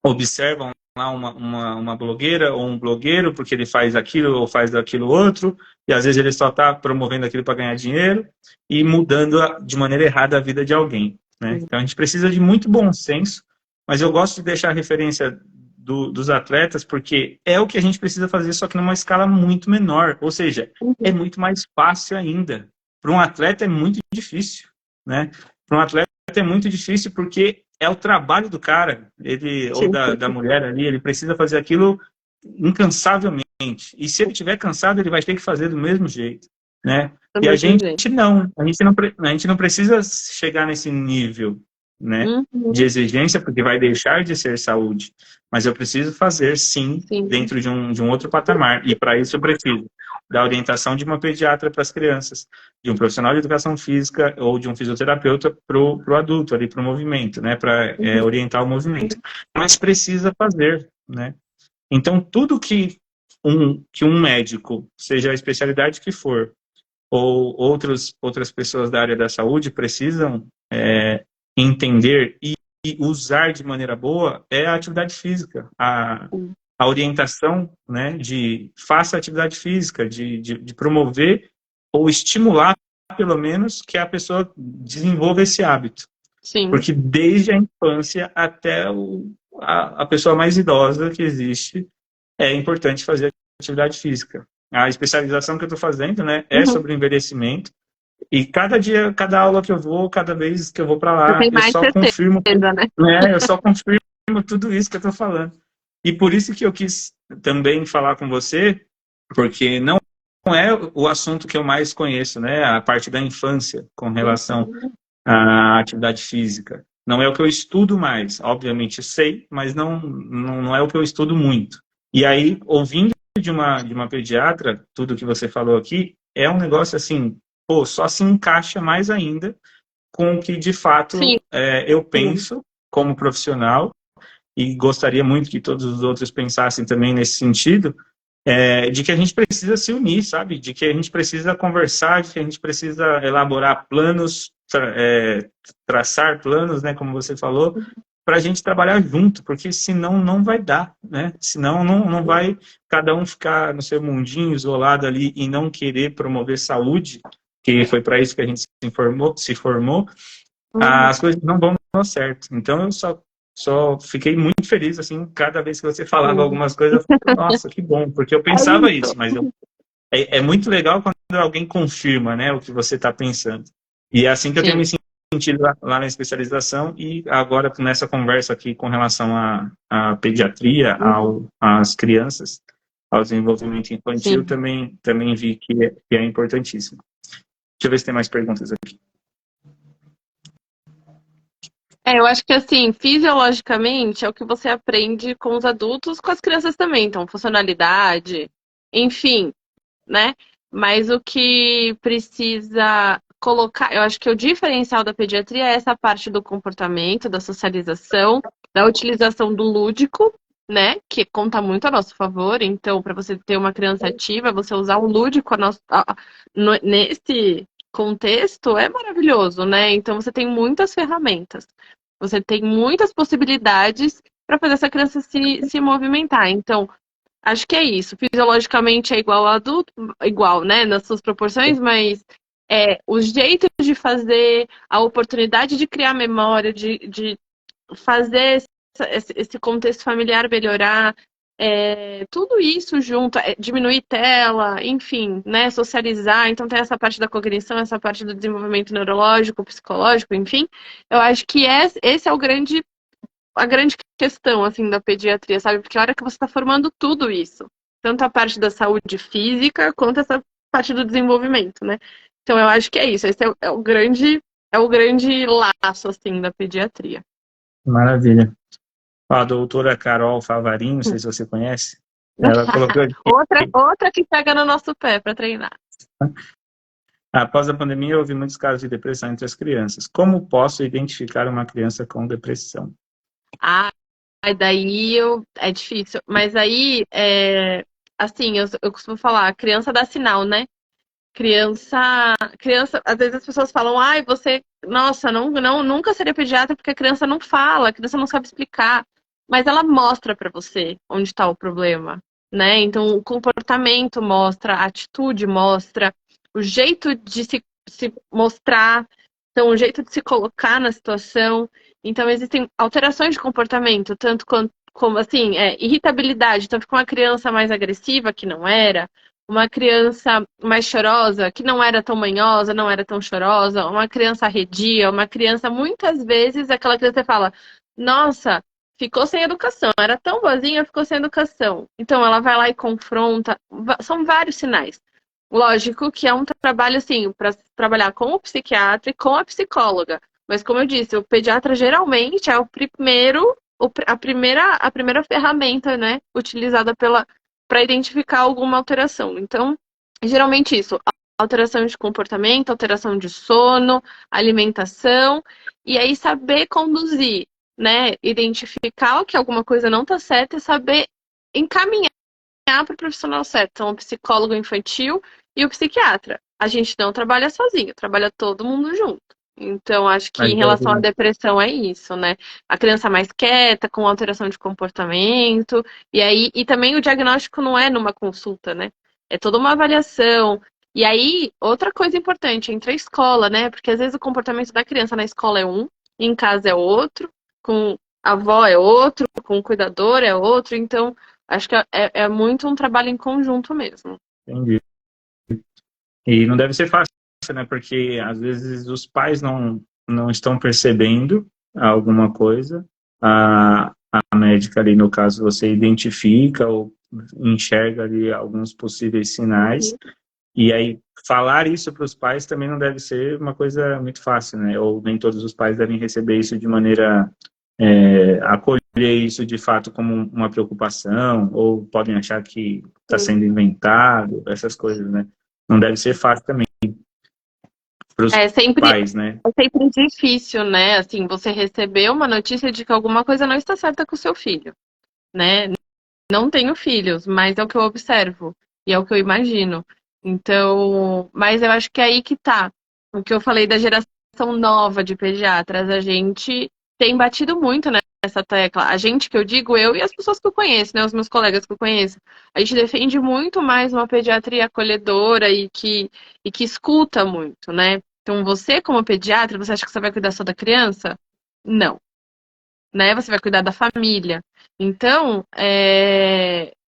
Observam lá uma blogueira ou um blogueiro, porque ele faz aquilo ou faz aquilo outro, e às vezes ele só está promovendo aquilo para ganhar dinheiro e mudando de maneira errada a vida de alguém, né? Então a gente precisa de muito bom senso, mas eu gosto de deixar a referência dos atletas, porque é o que a gente precisa fazer, só que numa escala muito menor, ou seja, é muito mais fácil ainda. Para um atleta é muito difícil, né? Para um atleta é muito difícil porque é o trabalho do cara, ou da mulher ali, ele precisa fazer aquilo incansavelmente. E se ele estiver cansado, ele vai ter que fazer do mesmo jeito, né? E a gente não precisa chegar nesse nível, né, de exigência, porque vai deixar de ser saúde. Mas eu preciso fazer, sim. Dentro de um outro patamar. E para isso eu preciso da orientação de uma pediatra para as crianças, de um profissional de educação física ou de um fisioterapeuta para o adulto, ali para o movimento, né, para orientar o movimento. Mas precisa fazer, né? Então, tudo que um médico, seja a especialidade que for, ou outras pessoas da área da saúde precisam entender e usar de maneira boa é a atividade física, a orientação, né, de faça atividade física, de promover ou estimular, pelo menos, que a pessoa desenvolva esse hábito. Sim. Porque desde a infância até a pessoa mais idosa que existe, é importante fazer atividade física. A especialização que eu estou fazendo, né, é sobre envelhecimento. E cada dia, cada aula que eu vou, cada vez que eu vou para lá, eu só confirmo, né? Eu só confirmo tudo isso que eu estou falando. E por isso que eu quis também falar com você, porque não é o assunto que eu mais conheço, né? A parte da infância com relação à atividade física. Não é o que eu estudo mais, obviamente eu sei, mas não é o que eu estudo muito. E aí, ouvindo de uma pediatra, tudo que você falou aqui, é um negócio assim, pô, só se encaixa mais ainda com o que de fato eu penso como profissional, e gostaria muito que todos os outros pensassem também nesse sentido, de que a gente precisa se unir, sabe? De que a gente precisa conversar, de que a gente precisa elaborar planos, traçar planos, né, como você falou, para a gente trabalhar junto, porque senão não vai dar, né? Senão não vai cada um ficar no seu mundinho, isolado ali e não querer promover saúde, que foi para isso que a gente se formou, as coisas não vão dar certo. Então eu só fiquei muito feliz, assim, cada vez que você falava algumas coisas, eu falei, nossa, que bom, porque eu pensava isso, mas é muito legal quando alguém confirma, né, o que você está pensando. E é assim que eu tenho me sentido lá na especialização e agora nessa conversa aqui com relação à pediatria, às crianças, ao desenvolvimento infantil, também vi que é importantíssimo. Deixa eu ver se tem mais perguntas aqui. Eu acho que, assim, fisiologicamente é o que você aprende com os adultos, com as crianças também. Então, funcionalidade, enfim, né? Mas o que precisa colocar, eu acho que o diferencial da pediatria é essa parte do comportamento, da socialização, da utilização do lúdico, né? Que conta muito a nosso favor. Então, para você ter uma criança ativa, você usar o lúdico nesse contexto é maravilhoso, né? Então, você tem muitas ferramentas. Você tem muitas possibilidades para fazer essa criança se movimentar. Então, acho que é isso. Fisiologicamente é igual ao adulto, igual, né, nas suas proporções, mas o jeito de fazer, a oportunidade de criar memória, de fazer esse contexto familiar melhorar, tudo isso junto, diminuir tela, enfim, né, socializar. Então tem essa parte da cognição, essa parte do desenvolvimento neurológico, psicológico, enfim. Eu acho que esse é a grande questão, assim, da pediatria, sabe? Porque a hora que você está formando tudo isso, tanto a parte da saúde física, quanto essa parte do desenvolvimento, né? Então, eu acho que é isso. Esse é o grande laço, assim, da pediatria. Maravilha. A doutora Carol Favarin, não sei se você conhece, ela colocou aqui. outra que pega no nosso pé para treinar. Após a pandemia, houve muitos casos de depressão entre as crianças. Como posso identificar uma criança com depressão? Daí é difícil. Mas aí, assim, eu costumo falar, a criança dá sinal, né? Criança, às vezes as pessoas falam, você, nossa, nunca seria pediatra porque a criança não fala, a criança não sabe explicar, mas ela mostra para você onde está o problema, né? Então, o comportamento mostra, a atitude mostra, o jeito de se mostrar, então, o jeito de se colocar na situação. Então, existem alterações de comportamento, tanto como assim, irritabilidade. Então, fica uma criança mais agressiva, que não era, uma criança mais chorosa, que não era tão manhosa, não era tão chorosa, uma criança arredia, uma criança, muitas vezes, aquela criança que fala, nossa, ficou sem educação, era tão boazinha, ficou sem educação. Então, ela vai lá e confronta, são vários sinais. Lógico que é um trabalho, assim, para trabalhar com o psiquiatra e com a psicóloga. Mas, como eu disse, o pediatra geralmente é a primeira ferramenta, né, utilizada para identificar alguma alteração. Então, geralmente isso, alteração de comportamento, alteração de sono, alimentação, e aí saber conduzir, né, identificar que alguma coisa não está certa e saber encaminhar para o profissional certo. Então, o psicólogo infantil e o psiquiatra. A gente não trabalha sozinho, trabalha todo mundo junto. Então, acho que em relação à depressão é isso, né? A criança mais quieta, com alteração de comportamento, e também o diagnóstico não é numa consulta, né? É toda uma avaliação. E aí, outra coisa importante, entre a escola, né? Porque às vezes o comportamento da criança na escola é um, em casa é outro, com a avó é outro, com o cuidador é outro. Então, acho que é muito um trabalho em conjunto mesmo. Entendi. E não deve ser fácil, né? Porque às vezes os pais não estão percebendo alguma coisa. A médica ali, no caso, você identifica ou enxerga ali alguns possíveis sinais. E aí, falar isso para os pais também não deve ser uma coisa muito fácil, né? Ou nem todos os pais devem receber isso de maneira... acolher isso de fato como uma preocupação, ou podem achar que está sendo inventado, essas coisas, né? Não deve ser fácil também para os pais, né? É sempre difícil, né? Assim, você receber uma notícia de que alguma coisa não está certa com o seu filho, né? Não tenho filhos, mas é o que eu observo e é o que eu imagino. Então, mas eu acho que é aí que tá. O que eu falei da geração nova de pediatras, a gente tem batido muito, né, nessa tecla. A gente que eu digo, eu e as pessoas que eu conheço, né? Os meus colegas que eu conheço. A gente defende muito mais uma pediatria acolhedora e que escuta muito, né? Então, você, como pediatra, você acha que você vai cuidar só da criança? Não, né? Você vai cuidar da família. Então,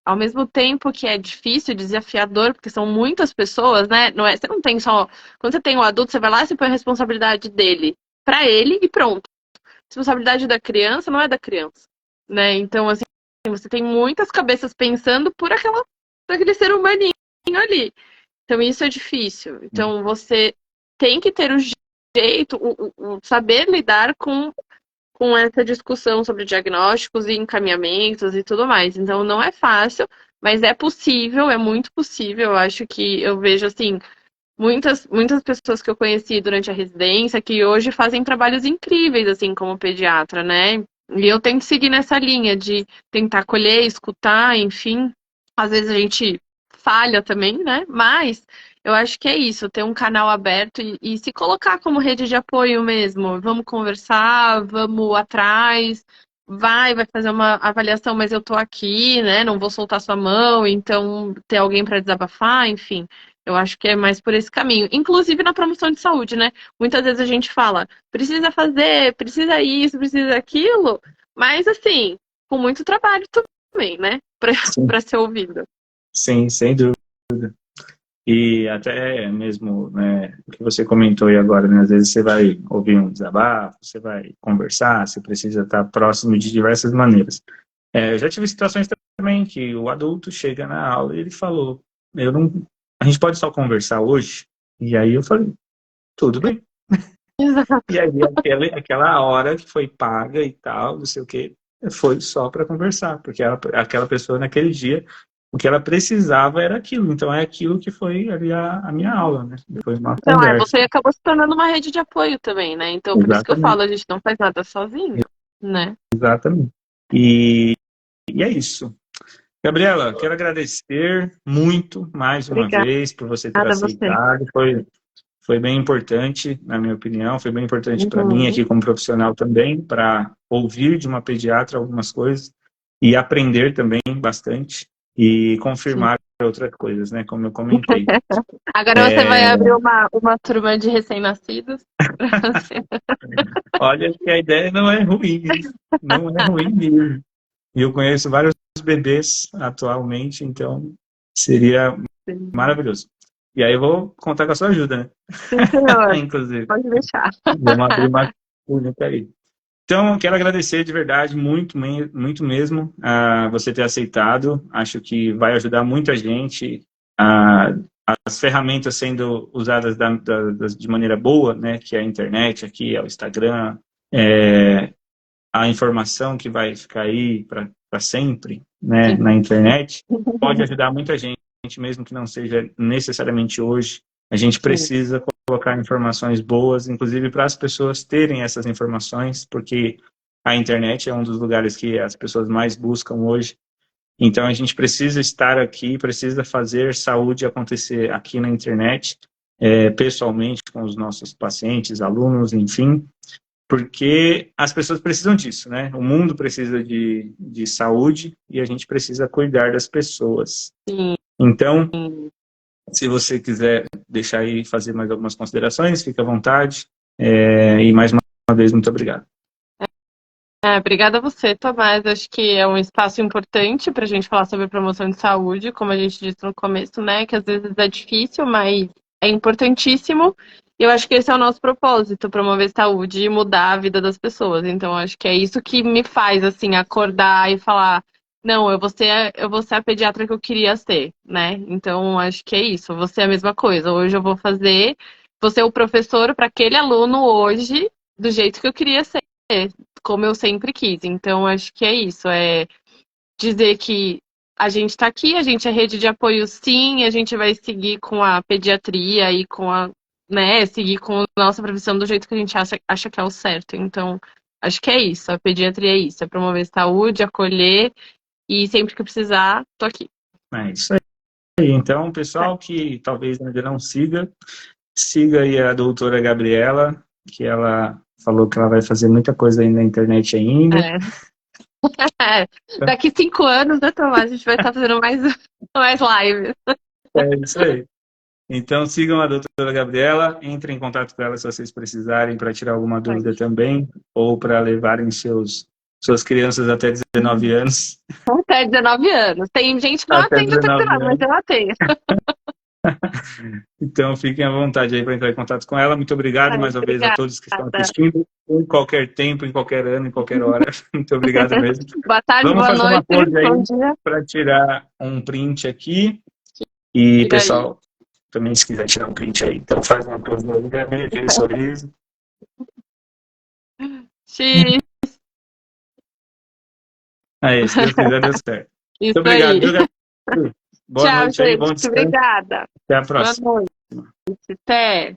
ao mesmo tempo que é difícil, desafiador, porque são muitas pessoas, né? Não é, você não tem só. Quando você tem um adulto, você vai lá e você põe a responsabilidade dele para ele e pronto. A responsabilidade da criança não é da criança, né? Então, assim, você tem muitas cabeças pensando por aquele ser humaninho ali. Então, isso é difícil. Então, você tem que ter o jeito, o saber lidar com essa discussão sobre diagnósticos e encaminhamentos e tudo mais. Então, não é fácil, mas é possível, é muito possível. Eu acho que eu vejo, assim, muitas pessoas que eu conheci durante a residência que hoje fazem trabalhos incríveis, assim, como pediatra, né? E eu tento seguir nessa linha de tentar acolher, escutar, enfim. Às vezes a gente falha também, né? Mas eu acho que é isso, ter um canal aberto e se colocar como rede de apoio mesmo. Vamos conversar, vamos atrás, vai fazer uma avaliação, mas eu tô aqui, né? Não vou soltar sua mão, então ter alguém para desabafar, enfim. Eu acho que é mais por esse caminho. Inclusive na promoção de saúde, né? Muitas vezes a gente fala, precisa fazer, precisa isso, precisa aquilo, mas assim, com muito trabalho também, né? Para ser ouvido. Sim, sem dúvida. E até mesmo, né, o que você comentou aí agora, né, às vezes você vai ouvir um desabafo, você vai conversar, você precisa estar próximo de diversas maneiras. Eu já tive situações também que o adulto chega na aula e ele falou, a gente pode só conversar hoje? E aí eu falei, tudo bem. E aí aquela hora que foi paga e tal, não sei o quê, foi só para conversar, porque aquela pessoa naquele dia, o que ela precisava era aquilo, então é aquilo que foi ali a minha aula, né? Foi uma Então, conversa. você acabou se tornando uma rede de apoio também, né? Então, por isso que eu Exatamente, falo, a gente não faz nada sozinho, né? exatamente. E é isso. Gabriela, quero agradecer muito mais uma Obrigada vez por você ter a você. aceitado. Foi bem importante, na minha opinião, foi bem importante para mim Uhum. aqui como profissional também, para ouvir de uma pediatra algumas coisas e aprender também bastante e Sim. confirmar outras coisas, né, como eu comentei. Agora você vai abrir uma turma de recém-nascidos. Olha que a ideia não é ruim, não é ruim mesmo. E eu conheço vários bebês atualmente, então seria maravilhoso. E aí eu vou contar com a sua ajuda, né? Sim, senhor. Inclusive. Pode deixar. Vamos abrir uma clínica aí. Então, quero agradecer de verdade, muito, muito mesmo, a você ter aceitado. Acho que vai ajudar muita gente. As ferramentas sendo usadas de maneira boa, né, que é a internet aqui, é o Instagram, a informação que vai ficar aí para sempre, né, na internet, pode ajudar muita gente, mesmo que não seja necessariamente hoje. A gente precisa colocar informações boas, inclusive para as pessoas terem essas informações, porque a internet é um dos lugares que as pessoas mais buscam hoje. Então, a gente precisa estar aqui, precisa fazer saúde acontecer aqui na internet, pessoalmente, com os nossos pacientes, alunos, enfim, porque as pessoas precisam disso, né? O mundo precisa de saúde e a gente precisa cuidar das pessoas. Sim. Então, se você quiser deixar aí fazer mais algumas considerações, fique à vontade. E mais uma vez, muito obrigado. Obrigada a você, Tomás. Acho que é um espaço importante para a gente falar sobre promoção de saúde, como a gente disse no começo, né? Que às vezes é difícil, mas é importantíssimo. E eu acho que esse é o nosso propósito, promover saúde e mudar a vida das pessoas. Então, acho que é isso que me faz, assim, acordar e falar, não, eu vou ser a pediatra que eu queria ser, né? Então, acho que é isso, eu vou ser a mesma coisa. Hoje eu vou ser o professor para aquele aluno hoje, do jeito que eu queria ser, como eu sempre quis. Então, acho que é isso, é dizer que a gente está aqui, a gente é rede de apoio sim, a gente vai seguir com a pediatria e com né, seguir com a nossa profissão do jeito que a gente acha que é o certo. Então, acho que é isso, a pediatria é isso, é promover saúde, acolher e sempre que precisar, tô aqui. É isso aí. Então, pessoal que talvez ainda não siga aí a doutora Gabriela, que ela falou que ela vai fazer muita coisa aí na internet ainda. Daqui 5 anos, né, Tomás? A gente vai estar fazendo mais lives. É isso aí. Então sigam a doutora Gabriela, entrem em contato com ela se vocês precisarem para tirar alguma dúvida também, ou para levarem suas crianças até 19 anos. Até 19 anos. Tem gente que não Até atende até 19 19, mas anos. eu atendo. Então fiquem à vontade aí para entrar em contato com ela. Muito obrigado mais uma vez a todos que estão assistindo, em qualquer tempo, em qualquer ano, em qualquer hora. Muito obrigado mesmo. Boa tarde, Vamos boa fazer uma noite, pose aí bom dia. para tirar um print aqui. E Tira pessoal, também se quiser tirar um print aí, então faz uma pose aí, aquele sorriso. X. Aí, se Deus quiser, deu certo. Isso Muito obrigado, aí. viu, Gabriel? Boa Tchau, noite aí, gente. bom descanso. Obrigada. Até a Boa próxima. noite. Até.